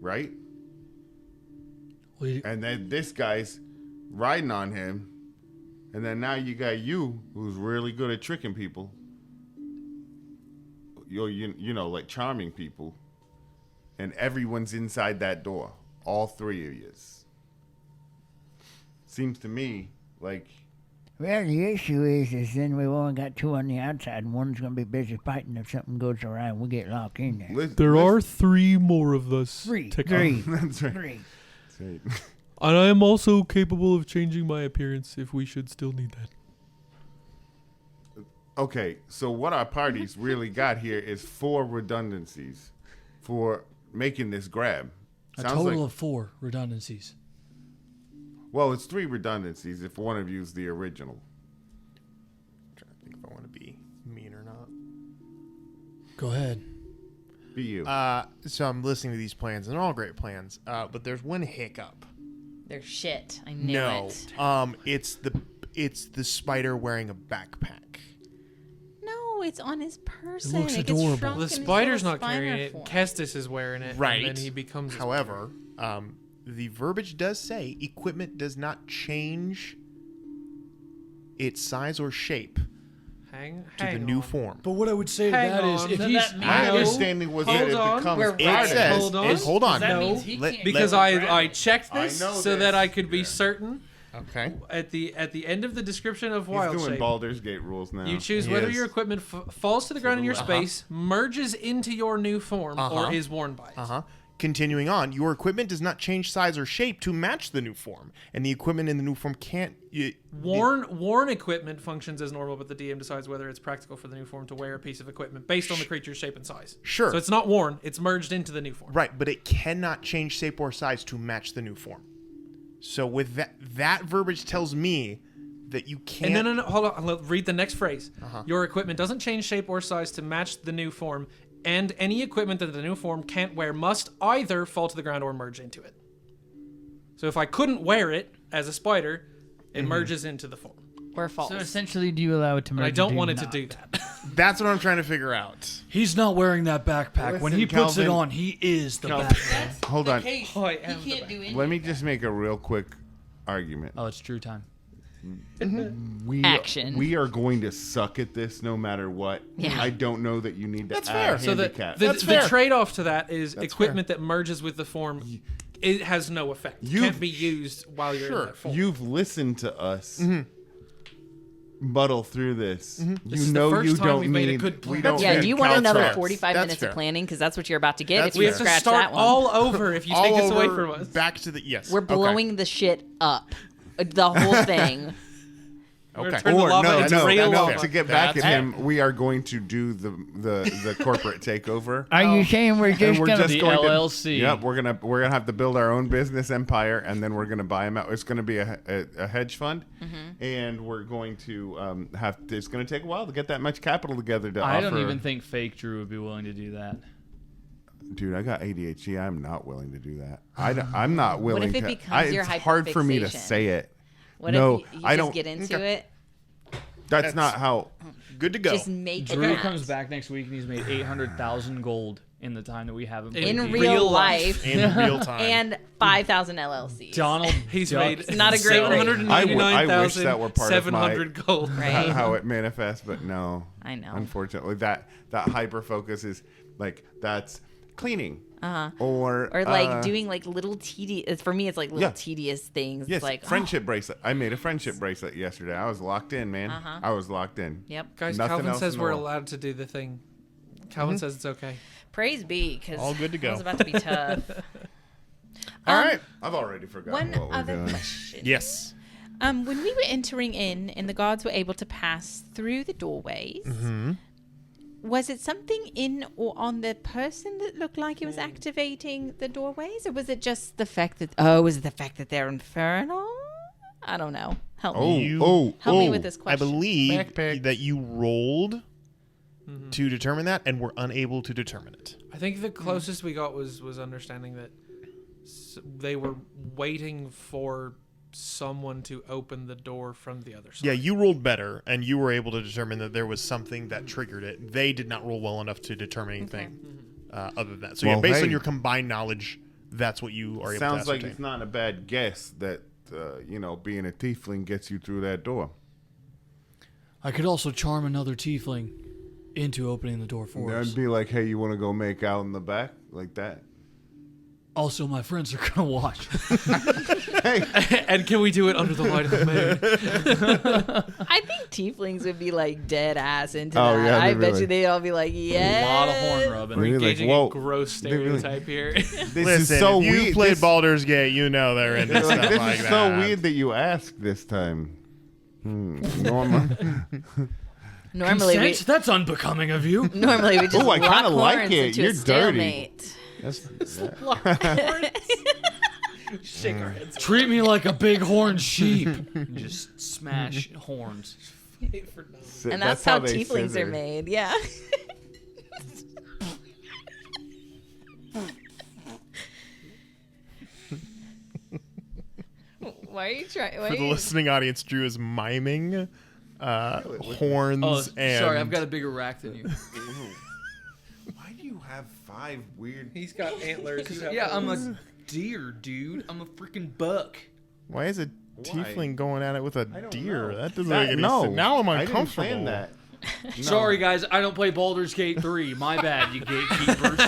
right? And then this guy's riding on him. And then now you got you, who's really good at tricking people. Like charming people. And everyone's inside that door. All 3 of you. Seems to me like... Well, the issue is then we've only got 2 on the outside, and one's going to be busy fighting. If something goes awry, we'll get locked in there. There are 3 more of us. Three. to come. That's right. 3. That's right. And I am also capable of changing my appearance if we should still need that. Okay, so what our party's really got here is 4 redundancies for making this grab. A Sounds total like, of 4 redundancies. well, it's 3 redundancies if one of you is the original. I'm trying to think if I want to be mean or not. Go ahead. Be you. So I'm listening to these plans, and they're all great plans. But there's one hiccup. They're shit. I knew No, it. it's the spider wearing a backpack. No, it's on his person. looks Gets adorable. shrunk The in his spider's little not carrying spider it. form. Kestis is wearing it. Right. And then he becomes. However, the verbiage does say equipment does not change its size or shape hang to the hang new on. form. But what I would say to Hang that is, on. if Does he's... that mean- My no. understanding was that Hold it on. becomes We're part It of says, Hold on. hold on. That No, means he Let- can't because go I grab checked I this know so this. that I could be Yeah. certain. Okay. At the end of the description of He's Wild doing Shape, Baldur's Gate rules now. you choose He whether is. your equipment falls to the ground in your space, merges into your new form, Uh-huh. or is worn by it. Uh-huh. Continuing on, your equipment does not change size or shape to match the new form, and the equipment in the new form can't... Worn equipment functions as normal, but the DM decides whether it's practical for the new form to wear a piece of equipment based on the creature's shape and size. Sure. So it's not worn; it's merged into the new form. Right, but it cannot change shape or size to match the new form. So with that verbiage tells me that you can't... And no, hold on. I'll read the next phrase. Your equipment doesn't change shape or size to match the new form, and any equipment that the new form can't wear must either fall to the ground or merge into it. So if I couldn't wear it as a spider, it merges into the form. Or false. So essentially, do you allow it to merge? And I don't or want it to not? do that. That's what I'm trying to figure out. He's not wearing that backpack. When Listen, he puts it Calvin. on, he is the Calvin. backpack. Hold on. Oh, I am the he can't do anything. Let me just make a real quick argument. Oh, it's true time. Action. We are going to suck at this no matter what. Yeah. I don't know that you need to That's add fair. So handicap. the trade-off to that is That's equipment that merges with the form. It has no effect. It can't be used while you're in that form. You've listened to us muddle through this. This You is the know first you time don't we've made a need. good plan. We don't Yeah, need do you want another caltrops. 45 That's minutes fair. of planning? Because that's what you're about to get if That's you We have to scratch start that one. all over if you take this away from us. Back to the yes. We're Okay. blowing the shit up. The whole thing. We're gonna Okay. turn the lava into real lava. To get back at That's him, we are going to do the corporate takeover. Are you saying we're And just we're gonna? just The going LLC. To, yep, we're gonna have to build our own business empire, and then we're gonna buy them out. It's gonna be a hedge fund, and we're going to have. It's gonna take a while to get that much capital together to offer. I don't even think fake Drew would be willing to do that. Dude, I got ADHD. I'm not willing to do that. I'm not willing if it to. becomes your it's hard for me to hyperfixation? say it. What No, if you I just don't- get into Okay. it? That's not how. Good to go. Just make it Drew that. comes back next week and he's made 800,000 gold in the time that we have him. In play In D&D. real life. in real time. And 5,000 LLCs. Donald He's Duck. made Not a great rate. I wish that were part of my- 700 gold. Right. How it manifests, but no. I know. Unfortunately, that hyper focus is like that's cleaning. Or Or doing like little tedious. For me, it's like little Yeah. tedious things. yes, It's like friendship bracelet. I made a friendship bracelet yesterday. I was locked in, man. I was locked in. Yep. Guys, Nothing Calvin else says in the we're world. allowed to do the thing. Calvin says it's okay. Praise be, because All good to go. It was about to be tough. All right. I've already forgotten One what we're other doing. question. Yes. When we were entering in and the guards were able to pass through the doorways, was it something in or on the person that looked like it was activating the doorways, or was it just the fact that was it the fact that they're infernal? I don't know. Help me. Help me with this I question. believe Backpack. that you rolled to determine that, and were unable to determine it. I think the closest we got was understanding that they were waiting for someone to open the door from the other side. Yeah, you rolled better, and you were able to determine that there was something that triggered it. They did not roll well enough to determine anything other than that. So Well, yeah, based on hey. your combined knowledge, that's what you are able to Sounds like ascertain. it's not a bad guess that being a tiefling gets you through that door. I could also charm another tiefling into opening the door for us. That'd be like, hey, you want to go make out in the back like that? Also, my friends are gonna watch. And can we do it under the light of the moon? I think tieflings would be like dead ass into Oh, that. yeah, I they bet really- you they'd all be like, yeah. A lot of horn rubbing. We're They're like, engaging whoa. a gross They're really- stereotype here. This Listen, is so if you weird. played This- Baldur's Gate, you know they're into Like, stuff this like is that. so weird that you asked this time. Norma. Normally we, Consent? That's unbecoming of you. normally we just Ooh, I lock kinda like horns it. into You're a dirty. stalemate. Shake our heads. Treat me like a big horned sheep. Just smash horns. And that's how they tieflings scissor. are made. Yeah. Why are you trying? For the listening audience, Drew is miming horns Oh, and... sorry, I've got a bigger rack than you. Why do you have 5 weird... He's got antlers. Yeah, I'm a deer, dude. I'm a freaking buck. Why is a tiefling going at it with a deer? know. That doesn't make any no. sense. Now I'm I didn't uncomfortable. plan that. No. Sorry, guys, I don't play Baldur's Gate 3. My bad, you gatekeepers.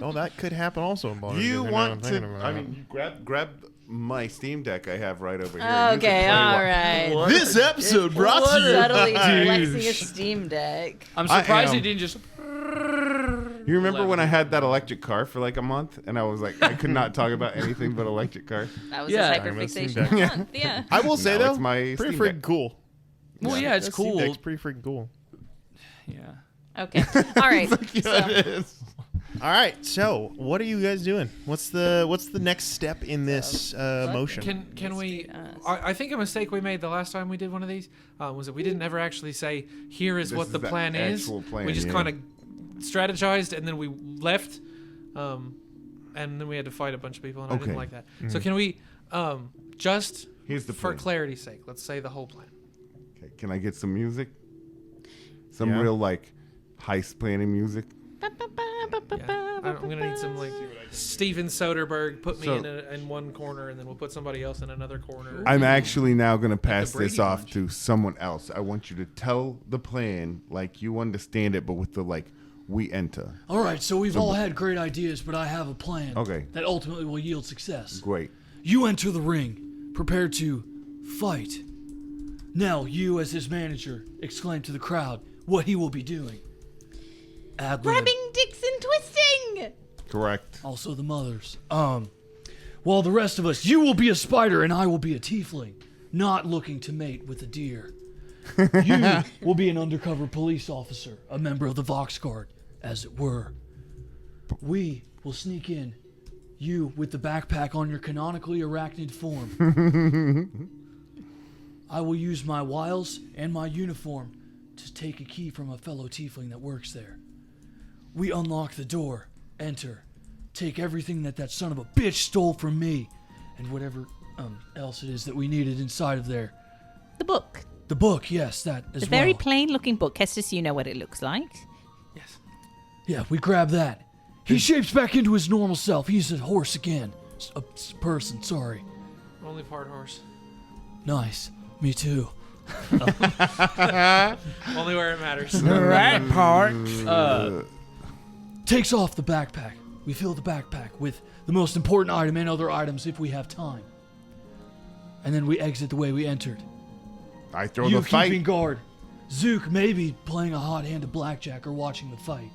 Oh, that could happen also in Baldur's Do you Gate, want now I'm to... thinking about I it. mean, grab my Steam Deck I have right over here. You can Okay, play all one. right. This episode brought to you Subtly by... flexing a Steam Deck. I'm I surprised am. he didn't just... You remember when I had that electric car for like a month, and I was like, I could not talk about anything but electric cars. That was Yeah. his Talking about Steam hyperfixation Deck. month. Yeah. I will say Now though, it's my pretty Steam freaking Deck. cool. Well, yeah, it's That Steam cool. Deck's pretty freaking cool. Yeah. Okay. All right. Yeah, it is. All right, so what are you guys doing? What's the next step in this motion? Can we? us. I think a mistake we made the last time we did one of these was that we didn't ever actually say here is This what is the the plan is. actual plan, We just yeah. kind of strategized and then we left, and then we had to fight a bunch of people and I didn't Okay. like that. So can we just Here's the for plan. clarity's sake, let's say the whole plan. Okay, can I get some music? Some Yeah. real like heist planning music. Yeah. I'm gonna need some like Steven Soderbergh put me in one corner, and then we'll put somebody else in another corner. I'm actually now going to pass Brady this off Bunch. to someone else. I want you to tell the plan like you understand it, but with the we enter. All right, so we've all had great ideas, but I have a plan. Okay. That ultimately will yield success. Great. You enter the ring, prepared to fight. Nell, you as his manager, exclaim to the crowd what he will be doing. Ad-lib. Grabbing dicks and twisting. Correct. Also the mothers. While the rest of us, you will be a spider and I will be a tiefling, not looking to mate with a deer. You will be an undercover police officer, a member of the Vox Guard, as it were. We will sneak in, you with the backpack on your canonically arachnid form. I will use my wiles and my uniform to take a key from a fellow tiefling that works there. We unlock the door, enter, take everything that son of a bitch stole from me, and whatever else it is that we needed inside of there. The book. The book, yes, that as The well. very plain-looking book. Kestis, you know what it looks like. Yes. Yeah, we grab that. He shapes back into his normal self. He's a horse again. A person, sorry. Only part horse. Nice. Me too. Only where it matters. The right part. Takes off the backpack. We fill the backpack with the most important item and other items if we have time. And then we exit the way we entered. I throw You the fight. keeping guard. Zook may be playing a hot hand of blackjack or watching the fight.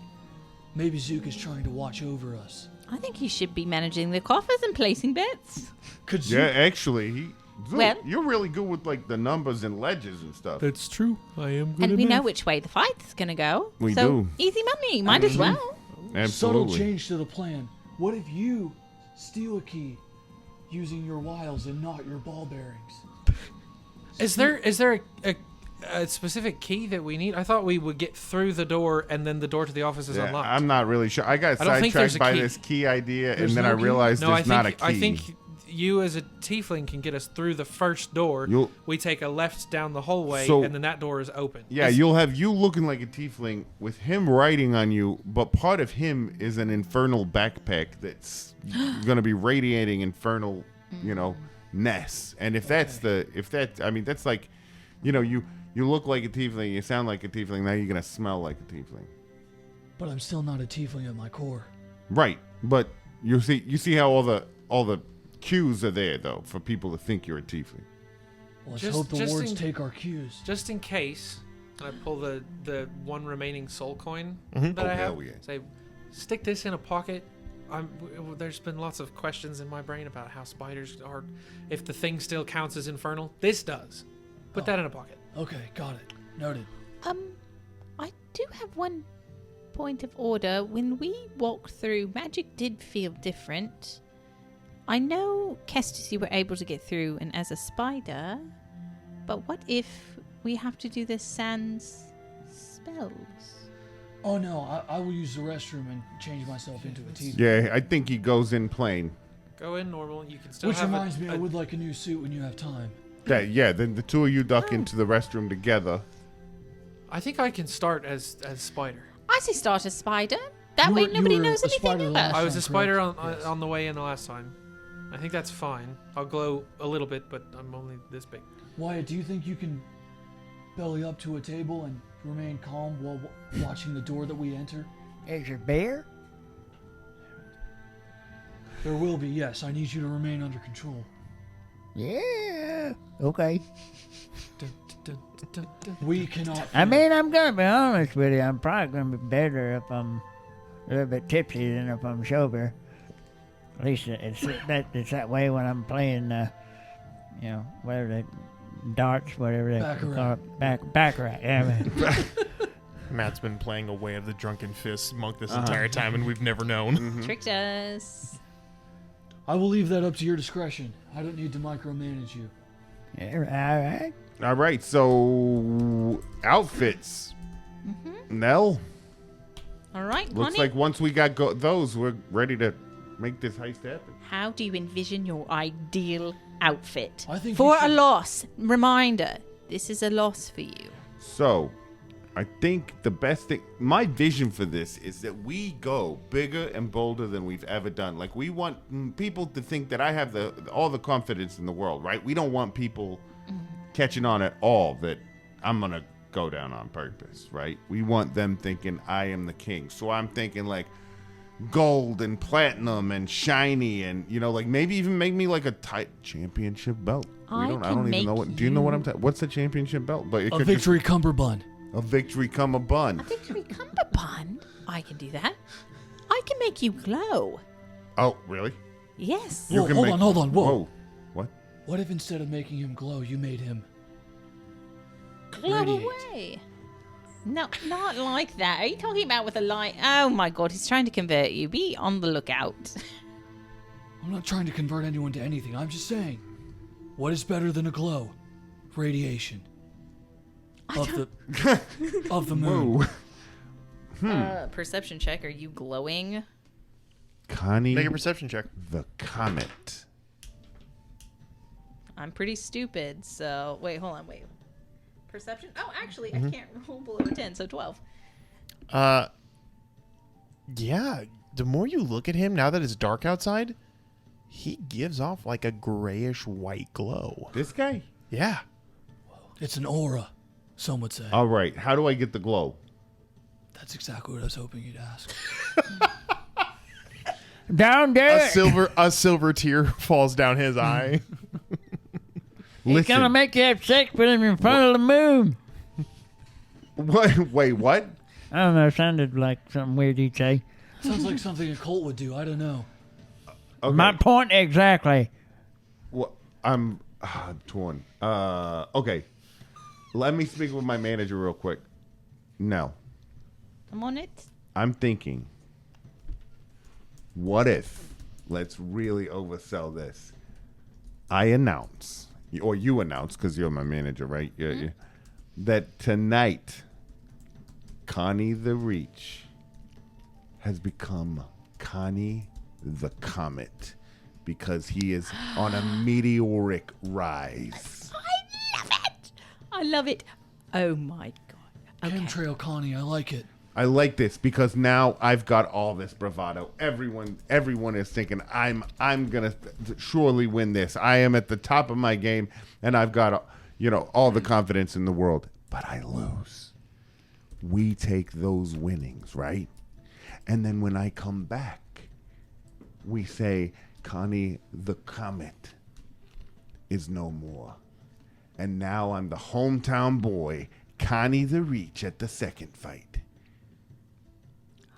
Maybe Zook is trying to watch over us. I think he should be managing the coffers and placing bets. Could Zook... Yeah, actually, Well- you're really good with the numbers and ledges and stuff. That's true. I am good And we enough. know which way the fight's going to go. We so do. Easy money. Might as well. Subtle Absolutely. change to the plan. What if you steal a key using your wiles and not your ball bearings? Is there a specific key that we need? I thought we would get through the door and then the door to the office is Yeah, unlocked. I'm not really sure. I got I don't think there's sidetracked a by key. this key idea, There's and then no I key? realized No, there's not a key. I think you as a tiefling can get us through the first door. You'll- We take a left down the hallway, So- and then that door is open. Yeah, you'll have you looking like a tiefling with him riding on you, but part of him is an infernal backpack that's going to be radiating infernal, ness. And if that's that's like, you look like a tiefling, you sound like a tiefling, now you're going to smell like a tiefling. But I'm still not a tiefling at my core. Right. But you see how all the cues are there though for people to think you're a tiefling. Well, let's Just- hope the just wards in- take our cues. Just in case, I pull the one remaining soul coin Mhm. that Oh, I have. hell yeah. Say, stick this in a pocket. There's been lots of questions in my brain about how spiders are. If the thing still counts as infernal, this does. Put that in a pocket. Okay, got it. Noted. I do have one point of order. When we walked through, magic did feel different. I know, Kestis, you were able to get through and as a spider, but what if we have to do the sans spells? Oh no, I will use the restroom and change myself into a tiefling. Yeah, I think he goes in plain. Go in normal. You can still Which have reminds me, I would like a new suit when you have time. Then the two of you duck into the restroom together. I think I can start as spider. I say start as spider. That You way were- you nobody were knows a anything spider about last us. I was a time, spider correct? on Yes. on the way in the last time. I think that's fine. I'll glow a little bit, but I'm only this big. Wyatt, do you think you can belly up to a table and remain calm while watching the door that we enter? Is your bear? There will be, yes. I need you to remain under control. Yeah. Okay. Dun, dun, dun, dun, dun. We cannot. I mean, I'm gonna be honest with you. I'm probably gonna be better if I'm a little bit tipsy than if I'm sober. At least it's that way when I'm playing, whatever that darts, whatever they call it, baccarat. Yeah, man. Matt's been playing Away of the Drunken Fist monk this entire time, and we've never known. Tricked us. I will leave that up to your discretion. I don't need to micromanage you. Yeah, all right. All right, so outfits. Nell, All right, looks Connie. like once we got those, we're ready to make this heist happen. How do you envision your ideal outfit? I think For you a should- loss. Reminder, this is a loss for you. So, I think the best thing, my vision for this is that we go bigger and bolder than we've ever done. Like, we want people to think that I have all the confidence in the world, right? We don't want people catching on at all that I'm going to go down on purpose, right? We want them thinking I am the king. So I'm thinking like gold and platinum and shiny and, you know, like maybe even make me like a tight championship belt. I don't even know what. Do you know what I'm talking? What's a championship belt? But a victory cummerbund. A victory cummerbund. A victory cummerbund? I can do that. I can make you glow. Oh, really? Yes. Whoa, hold on. Whoa. What? What if instead of making him glow, you made him glow radiate? away? No, not like that. Are you talking about with a light? Oh my god, he's trying to convert you. Be on the lookout. I'm not trying to convert anyone to anything. I'm just saying, what is better than a glow? Radiation. Of the moon. Perception check. Are you glowing? Connie. Make a perception check. The comet. I'm pretty stupid, so... Wait, hold on, wait. Perception? Oh, actually, I can't roll below a 10, so 12. Yeah, the more you look at him, now that it's dark outside, he gives off like a grayish white glow. This guy? Yeah. It's an aura, some would say. All right. How do I get the glow? That's exactly what I was hoping you'd ask. Down there. A silver tear falls down his eye. He's gonna make you have sex with him in front of the moon. What? Wait, what? I don't know. Sounded like something weird he'd say. Sounds like something a cult would do. I don't know. Okay. My point exactly. Well, I'm torn. Okay. Let me speak with my manager real quick. No. I'm on it. I'm thinking, what if, let's really oversell this. I announce, or you announce, because you're my manager, right? Yeah, that tonight, Connie the Reach has become Connie the Comet because he is on a meteoric rise. I love it. Oh my god. Okay. Chemtrail Connie, I like it. I like this because now I've got all this bravado. Everyone is thinking I'm gonna surely win this. I am at the top of my game, and I've got all the confidence in the world. But I lose. We take those winnings, right? And then when I come back, we say Connie the Comet is no more, and now I'm the hometown boy, Connie the Reach, at the second fight.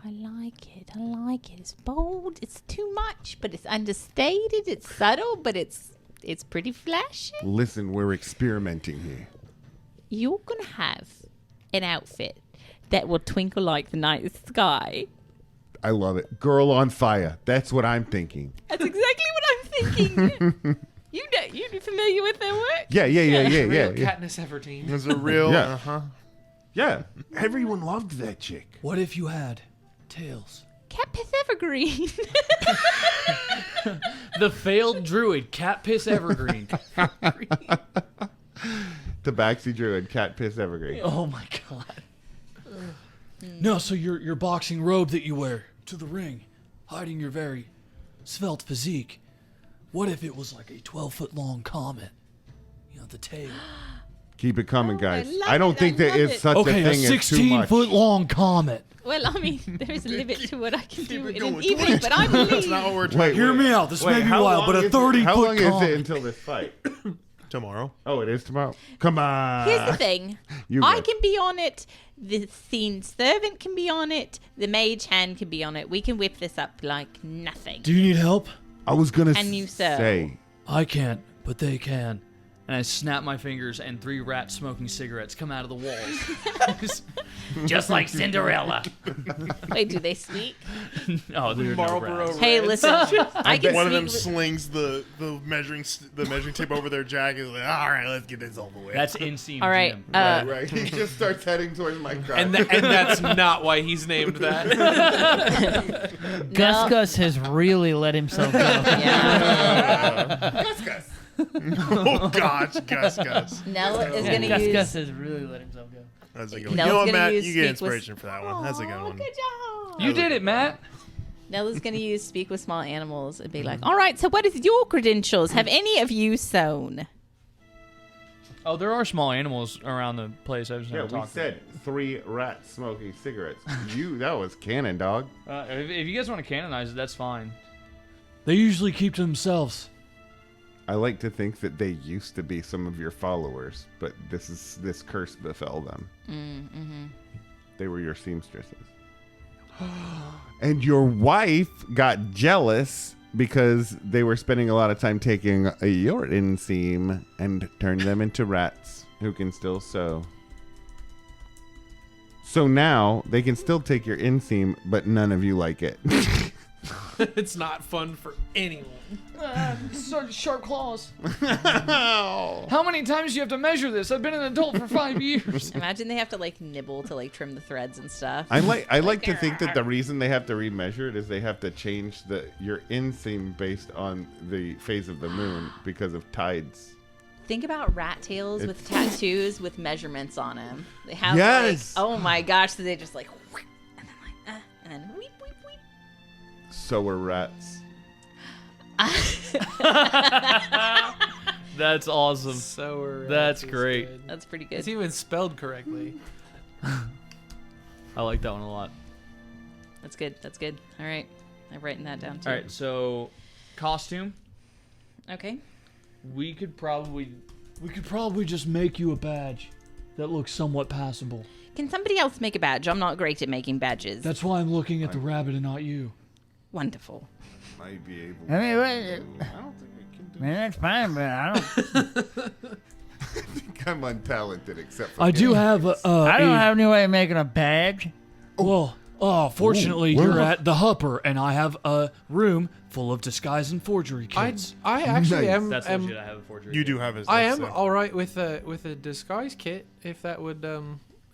I like it. It's bold. It's too much, but it's understated. It's subtle, but it's pretty flashy. Listen, we're experimenting here. You're going to have an outfit that will twinkle like the night sky. I love it. Girl on fire. That's what I'm thinking. That's exactly what I'm thinking. You're familiar with their work? Yeah. Katniss Everdeen. It's a real... Yeah. Yeah. Everyone loved that chick. What if you had tails? Cat Piss Evergreen. The failed druid, Cat Piss Evergreen. Tabaxi Druid, Cat Piss Evergreen. Oh my god. No, so your boxing robe that you wear to the ring, hiding your very svelte physique. What if it was like a 12-foot long comet? You know, the tail. Keep it coming, guys. I love I don't it, think I there love is it. such a Okay, thing a as too much. 16-foot long comet. Well, I mean, there is a limit to what I can do it in an going. evening, but I That's believe. not what we're Wait, trying Hear me out. This may be how wild, long but a is it- 30-foot How long is comet. it until this fight? Tomorrow. Oh, it is tomorrow? Come on. Here's the thing. You I go. can be on it. The scene servant can be on it. The mage hand can be on it. We can whip this up like nothing. Do you need help? I was going And you to so. say. I can't, but they can. And I snap my fingers, and 3 rats smoking cigarettes come out of the walls. Just like Cinderella. Wait, do they speak? Oh, they're no Marlboro rats. Hey, listen. I can One of speak them with- slings the measuring tape over their jacket. Like, all right, let's get this over with. That's in-scene All right. Jim. Right. He just starts heading towards my crowd. And that's not why he's named that. Gus has really let himself go. Oh, gosh, Gus. Nell is going to Gus use. has really let himself go. That's a good one. Nell's You know what, gonna Matt? use You get speak inspiration with... for that one. That's a good Aw, one. Good job. You did it, Matt. Nella's going to use speak with small animals and be like, all right, so what is your credentials? Have any of you sewn? Oh, there are small animals around the place. I was Yeah, never we talking. said 3 rats smoking cigarettes. That was canon, dog. If you guys want to canonize it, that's fine. They usually keep to themselves. I like to think that they used to be some of your followers, but this curse befell them. Mm-hmm. They were your seamstresses. And your wife got jealous because they were spending a lot of time taking your inseam and turned them into rats who can still sew. So now they can still take your inseam, but none of you like it. It's not fun for anyone. Sharp claws. How many times do you have to measure this? I've been an adult for 5 years. Imagine they have to like nibble to like trim the threads and stuff. I like to think that the reason they have to remeasure it is they have to change your inseam based on the phase of the moon because of tides. Think about rat tails with tattoos with measurements on them. They have Yes! like, oh my gosh, so they just like, and then like, and then weep, weep, weep. So are rats. That's awesome. So That's great. good. That's pretty good. It's even spelled correctly. I like that one a lot. That's good. That's good. All right. I'm writing that down too. All right, so costume. Okay. We could probably just make you a badge that looks somewhat passable. Can somebody else make a badge? I'm not great at making badges. That's why I'm looking at the rabbit and not you. Wonderful. Might be able I mean, to. I don't think I can do Man, that's fine, but I don't. I think I'm untalented except for I do have I don't have any way of making a badge. Well, fortunately, Ooh, you're wow. at the Hupper, and I have a room full of disguise and forgery I kits. actually Nice. am. That's legit. I have a forgery. You do have his. I am all right with a disguise kit if that would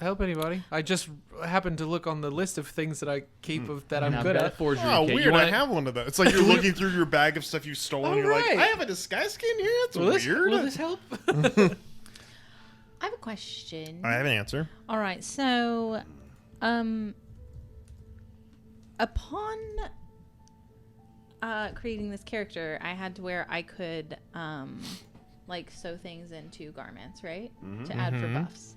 help anybody. I just happened to look on the list of things that I keep of that I'm I've good got a at. forgery Oh, kit. You weird. I want- have one of those. It's like you're looking through your bag of stuff you've stolen. All You're like, right. I have a disguise skin here? That's Will this, weird. will this help? I have a question. I have an answer. All right. So, upon creating this character, I had to where I could like sew things into garments, right? To add for buffs.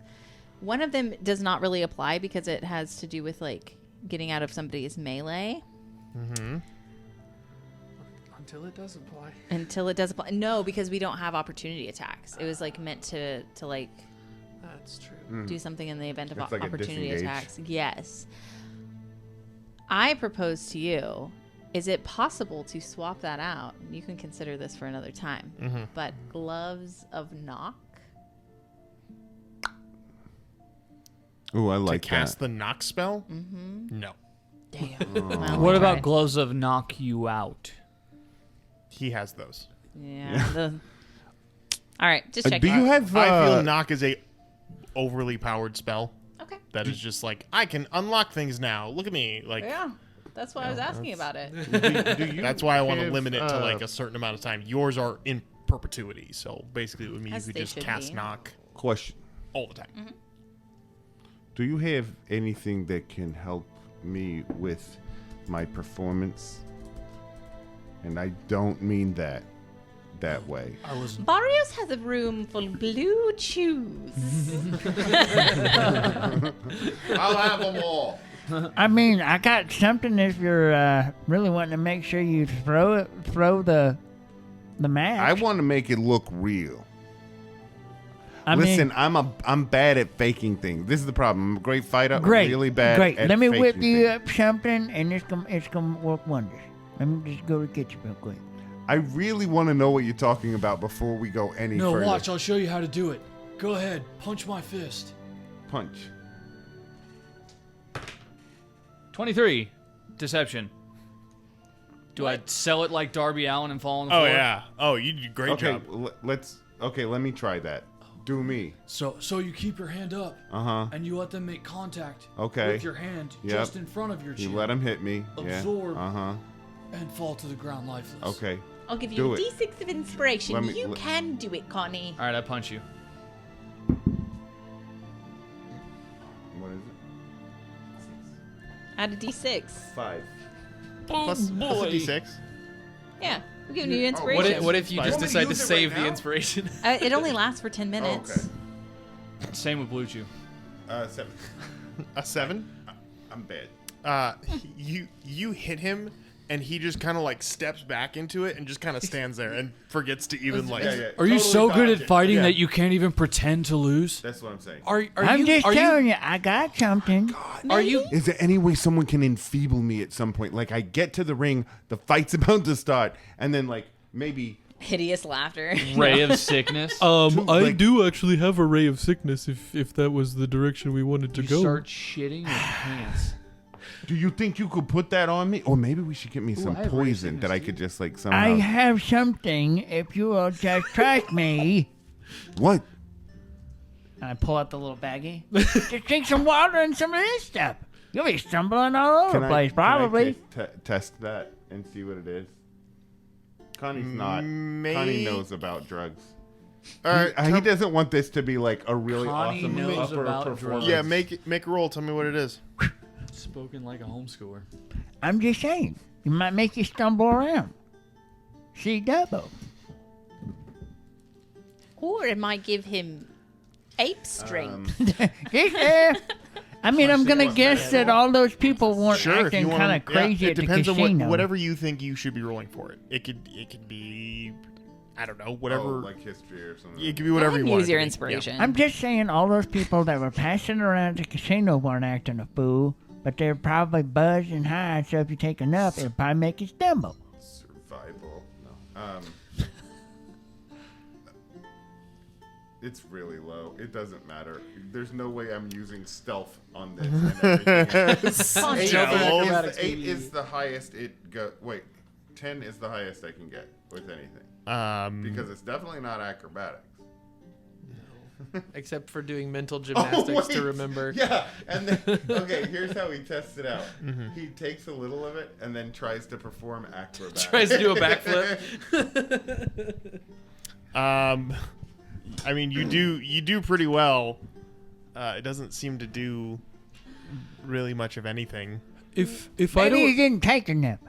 One of them does not really apply because it has to do with like getting out of somebody's melee. Until it does apply. Until it does apply. No, because we don't have opportunity attacks. It was like meant to like That's true. do something in the event of It's like a opportunity disengage. attacks. Yes. I propose to you, is it possible to swap that out? You can consider this for another time. But gloves of knock. Ooh, I like to cast that. the knock spell? No. Damn. What about gloves of knock you out? He has those. Yeah. All right, just check. Do you have? I feel knock is a overly powered spell. Okay. That is just like, I can unlock things now. Look at me. Like, Yeah. That's why I was asking about it. do you that's why I want to have, limit it to like a certain amount of time. Yours are in perpetuity. So basically it would mean As you could they just should cast be. knock question. all the time. Do you have anything that can help me with my performance? And I don't mean that way. Barrios has a room full of blue chews. I'll have them all. I mean, I got something if you're really wanting to make sure you throw the match. I want to make it look real. I Listen, mean, I'm bad at faking things. This is the problem. I'm a great fighter. I'm great, really bad great. at Let me whip faking you things. up something, and it's gonna work wonders. Let me just go to the kitchen real quick. I really want to know what you're talking about before we go any No, further. watch. I'll show you how to do it. Go ahead. Punch my fist. Punch. 23. Deception. Do I sell it like Darby Allin and fall on the Oh floor? yeah. Oh, you did a great Okay, job. let me try that. Do me. So you keep your hand up, and you let them make contact Okay. with your hand Yep. just in front of your chin. You let him hit me. Absorb. Yeah. and fall to the ground lifeless. Okay. I'll give you Do a it. D6 of inspiration. Let me- You let- can do it, Connie. All right, I punch you. Add a d6. 5. Plus a d6. Yeah, we're giving you What inspiration. if, what if you Fine. just You decide to use it save right the now? inspiration? It only lasts for 10 minutes. Okay. Same with Blue Chew. 7. A 7. I'm bad. You hit him, and he just kind of like steps back into it and just kind of stands there and forgets to even like. Are you so good dodged at fighting Yeah. that you can't even pretend to lose? That's what I'm saying. I'm just telling you, I got something. Are you? Is there any way someone can enfeeble me at some point? Like I get to the ring, the fight's about to start, and then like maybe Hideous laughter. Ray of sickness. I like- do actually have a ray of sickness if that was the direction we wanted to you go. start shitting your pants. do you think you could put that on me? Or maybe we should get me some I have poison racing that I too. could just like I somehow. have something if you will just trust me. What? And I pull out the little baggie. Just drink some water and some of this stuff. You'll be stumbling all over the place, probably. Can I test that and see what it is? Connie's not. May- Connie knows about drugs. All right. He doesn't want this to be like a really Connie awesome knows upper about performance. Yeah, make a roll. Tell me what it is. Spoken like a homeschooler. I'm just saying, it might make you stumble around. See double. Or it might give him ape strength. I mean, I'm see gonna what guess that that all those people weren't Sure, if acting you want. kind of crazy it at the depends on casino. whatever you think you should be rolling for it. It could be, I don't know, whatever. Oh, like history or something. It could be whatever you want. Use it your to be. inspiration. I'm just saying all those people that were passing around the casino weren't acting a fool, but they're probably buzzed and high, so if you take enough, it'll probably make you stumble. Survival. No. It's really low. It doesn't matter. There's no way I'm using stealth on this and everything. Stealth. 8 is the highest it go. Wait, 10 is the highest I can get with anything. Because it's definitely not acrobatics. Except for doing mental gymnastics to wait. remember. Yeah, and then okay, here's how he tests it out. He takes a little of it and then tries to perform acrobatics. Tries to do a backflip. I mean, you do pretty well. It doesn't seem to do really much of anything. If I Maybe you don't didn't take enough.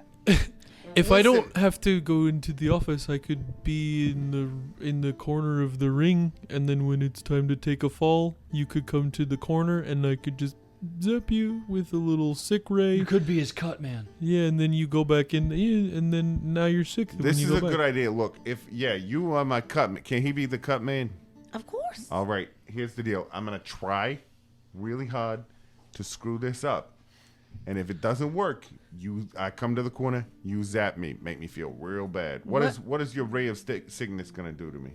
if I don't have to go into the office, I could be in the corner of the ring, and then when it's time to take a fall, you could come to the corner, and I could just zap you with a little sick ray. You could be his cut man. Yeah, and then you go back in, and then now you're sick. when This you is go a back. good idea. Look, you are my cut man. Can he be the cut man? Of course. All right, here's the deal. I'm going to try really hard to screw this up. And if it doesn't work, I come to the corner, you zap me, make me feel real bad. What is your ray of sickness going to do to me?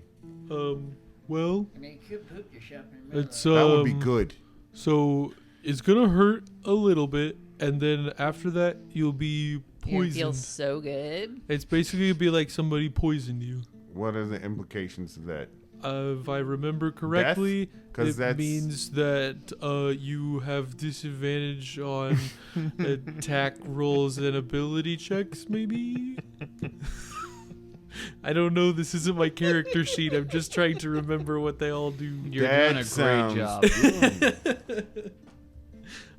Well, I mean, you could poop yourself in the middle it's That would be good. So it's gonna hurt a little bit, and then after that, you'll be It poisoned. feels so good. It's basically be like somebody poisoned you. What are the implications of that? If I remember correctly, 'Cause it that's- means that you have disadvantage on attack rolls and ability checks, maybe? I don't know. This isn't my character sheet. I'm just trying to remember what they all do. You're That doing a sounds great job. good.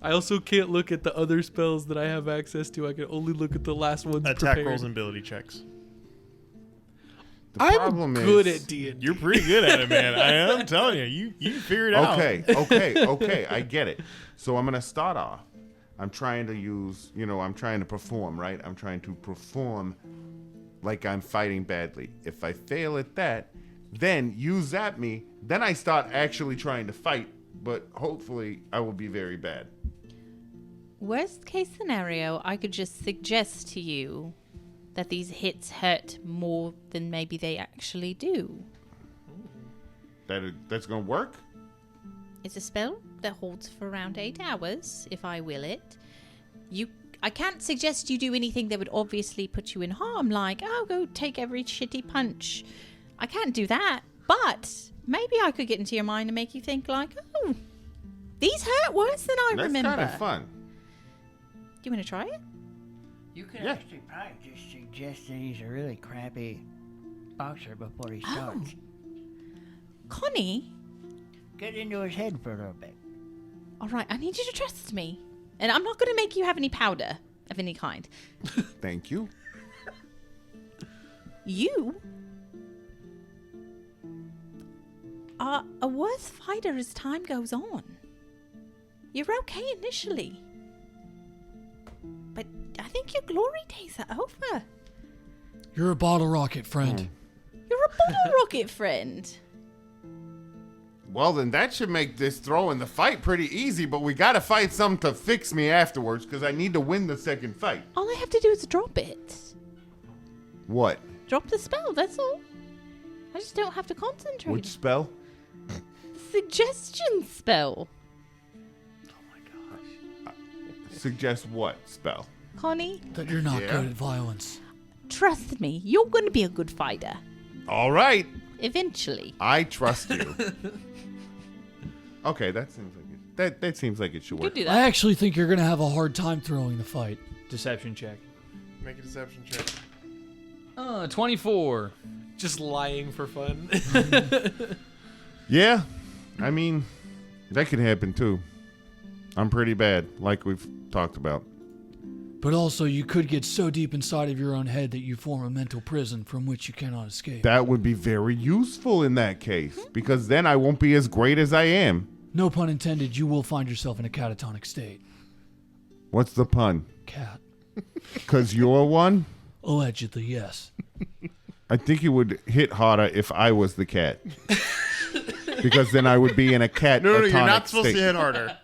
I also can't look at the other spells that I have access to. I can only look at the last ones Attack prepared. rolls and ability checks. The I'm problem good is, at D&D. You're pretty good at it, man. I'm telling you, you figured it out. Okay, I get it. So I'm going to start off. I'm trying to use, I'm trying to perform, right? I'm trying to perform like I'm fighting badly. If I fail at that, then you zap me. Then I start actually trying to fight, but hopefully I will be very bad. Worst case scenario, I could just suggest to you that these hits hurt more than maybe they actually do. That's going to work? It's a spell that holds for around 8 hours, if I will it. I can't suggest you do anything that would obviously put you in harm, like, go take every shitty punch. I can't do that, but maybe I could get into your mind and make you think, like, these hurt worse than I remember. That's kind of fun. Do you want to try it? You could Yeah. actually probably just suggest that he's a really crappy boxer before he starts. Connie? Get into his head for a little bit. All right, I need you to trust me. And I'm not going to make you have any powder of any kind. Thank you. You are a worse fighter as time goes on. You're okay initially. But I think your glory days are over. You're a bottle rocket, friend. You're a bottle rocket friend. Well, then that should make this throwing the fight pretty easy, but we gotta fight something to fix me afterwards, because I need to win the second fight. All I have to do is drop it. What? Drop the spell, that's all. I just don't have to concentrate. Which spell? Suggestion spell. Suggest what spell? Connie, That you're not good at violence. trust me, you're going to be a good fighter. All right. Eventually. I trust you. Okay, that seems like that seems like it should You work. could do I that. actually think you're going to have a hard time throwing the fight. Deception check. Make a deception check. 24. Just lying for fun. Yeah, I mean, that could happen too. I'm pretty bad, like we've talked about. But also, you could get so deep inside of your own head that you form a mental prison from which you cannot escape. That would be very useful in that case, because then I won't be as great as I am. No pun intended, you will find yourself in a catatonic state. What's the pun? Cat. Because you're one? Allegedly, yes. I think it would hit harder if I was the cat. Because then I would be in a cat. No, you're not supposed to hit harder.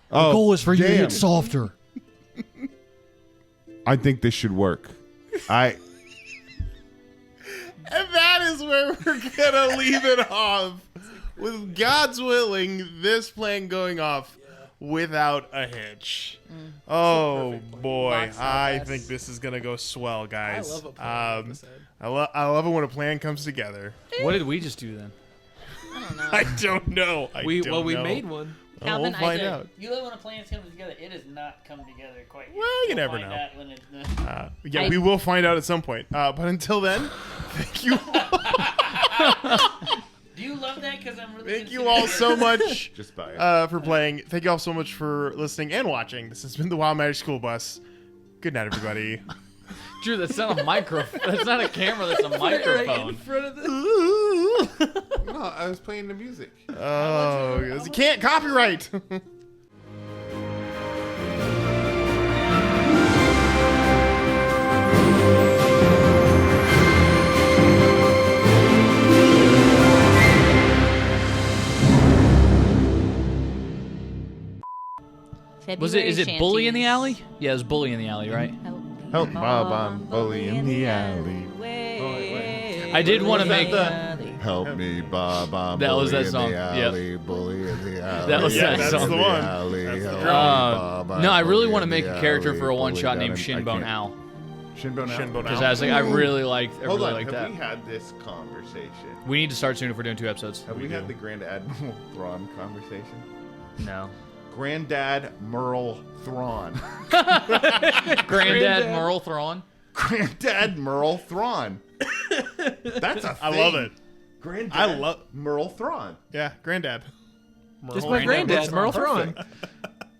The goal is for you to hit softer. I think this should work. And that is where we're gonna leave it off. With God's willing, this plan going off without a hitch. Oh boy, I think this is gonna go swell, guys. I love a plan like this, Ed. I love it when a plan comes together. What did we just do then? I don't know. I don't know. We don't know. made one. Oh, Calvin, we'll find I out. You love when a plan's coming together. It does not come together quite yet. Well, you You'll never find know. out when it, Yeah, we will find out at some point. But until then, thank you. Do you love that? Because I'm really. Thank you all so much Just buy it. for playing. Thank you all so much for listening and watching. This has been the Wild Magic School Bus. Good night, everybody. Drew, that's not a microphone. That's not a camera. That's a microphone. No, I was playing the music. Oh, you can't copyright. Was it? Is it bully in the alley? Yeah, it was bully in the alley, right? Help Bob, I'm bully in the alley. I did want to make. Help me, Bob, I'm That was bully that in song. the Yep. alley, bully in the alley. That was Yeah, that that's song. the one. Alley, That's the help me, drum. Bob, I'm No, I really bully want to in make the a character alley, for a bully one-shot down named in- I Shinbone can't. Owl. Shinbone Owl. Shinbone Because Owl. I was like, I really like Hold on, that. have we had this conversation? We need to start soon if we're doing 2 episodes. Have we had the Grand Admiral Thrawn conversation? No. Granddad Merle Thrawn. Granddad Merle Thrawn. Granddad Merle Thrawn. That's a thing. I love it. Granddad I love- Merle Thrawn. Yeah, Granddad. Just my granddad, Merle Thrawn.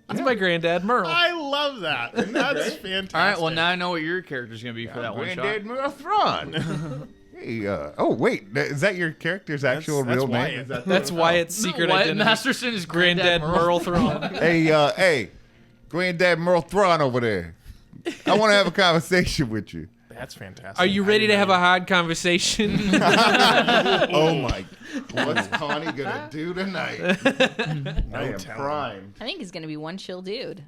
That's my granddad, Merle. I love that. That's fantastic. All right, well, now I know what your character's going to be for that one Granddad shot. Merle Thrawn. Hey, oh wait, is that your character's actual that's real Wyatt. name? Is that That's Wyatt's secret Wyatt identity. Masterson is Granddad Merle Thrawn. Hey, Granddad Merle Thrawn over there. I want to have a conversation with you. That's fantastic. Are you ready to have a hard conversation? Oh my! What's Connie gonna do tonight? I am primed. I think he's gonna be one chill dude.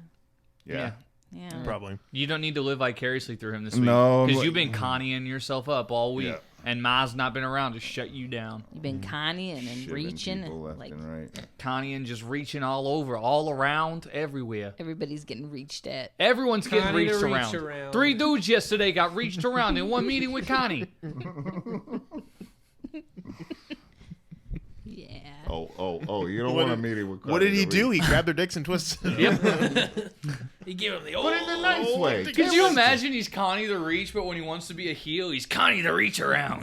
Yeah. Yeah. Probably. You don't need to live vicariously through him this week. No, Because but- you've been Connieing yourself up all week. Yeah. And Ma's not been around to shut you down. You've been conning and Shivving reaching, people left like and right. Connieing just reaching all over, all around, everywhere. everybody's getting reached at. Everyone's getting Connie to reached reach around. around. 3 dudes yesterday got reached around in one meeting with Connie. Yeah. Oh! You don't want to meet it with. What did Connie he to do? read. He grabbed their dicks and twisted. He gave him the But in a nice way. Could you imagine he's Connie the Reach, but when he wants to be a heel, he's Connie the Reach around.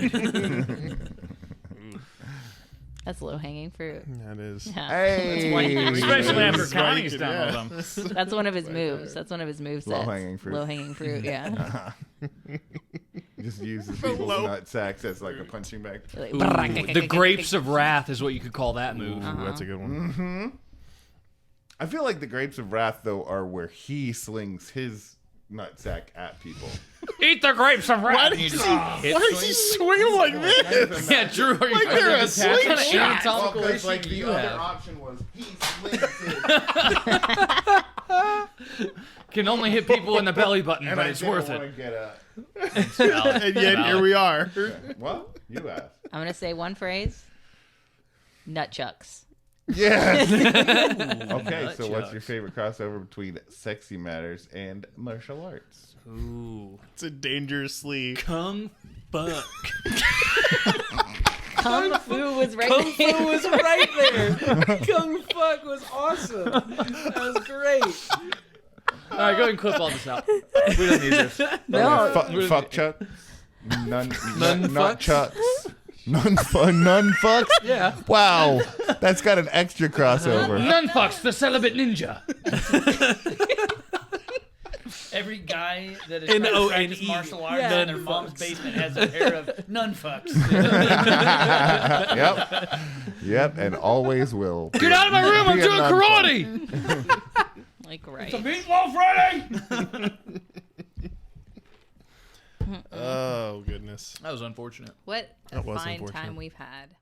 That's low hanging fruit. That is. Yeah. Hey, Especially after He's Connie's like, done with them. That's one of his moves. That's one of his moves. Low-hanging fruit. Low hanging fruit. Yeah. just uses people's nut sacks as like a punching bag. Like, The grapes of wrath is what you could call that move. Ooh, that's a good one. Mm-hmm. I feel like the grapes of wrath though are where he slings his nutsack at people. Eat the grapes of wrath. Why is he swinging like this? Yeah, Drew. Are you Like they're a slingshot. anatomical Well, issue like do the you other have? option was he slings his. Can only hit people in the belly button, And but I it's didn't worth wanna it. Get a, And yet here we are. well, you asked. I'm gonna say one phrase. Nutchucks. Yes. Okay, so Nutchucks. what's your favorite crossover between Sexy Matters and martial arts? Ooh. It's a dangerously. Kung fuck. Kung Fu was right Kung there. Fu was right there. Kung Fuck was awesome. That was great. All right, go ahead and clip all this out. We don't need this. No. Fuck Chuck. None fucks? Chucks. None fucks. Yeah. Wow, that's got an extra crossover. None fucks the celibate ninja. Every guy that is N-O-N-E. trying to practice martial arts Yeah. in their mom's basement has a pair of nun fucks. Yep, and always will. Get out of my room! I'm Be a doing nun karate. Like right. Meatball Friday. Oh, goodness. That was unfortunate. What a That was fine unfortunate. time we've had.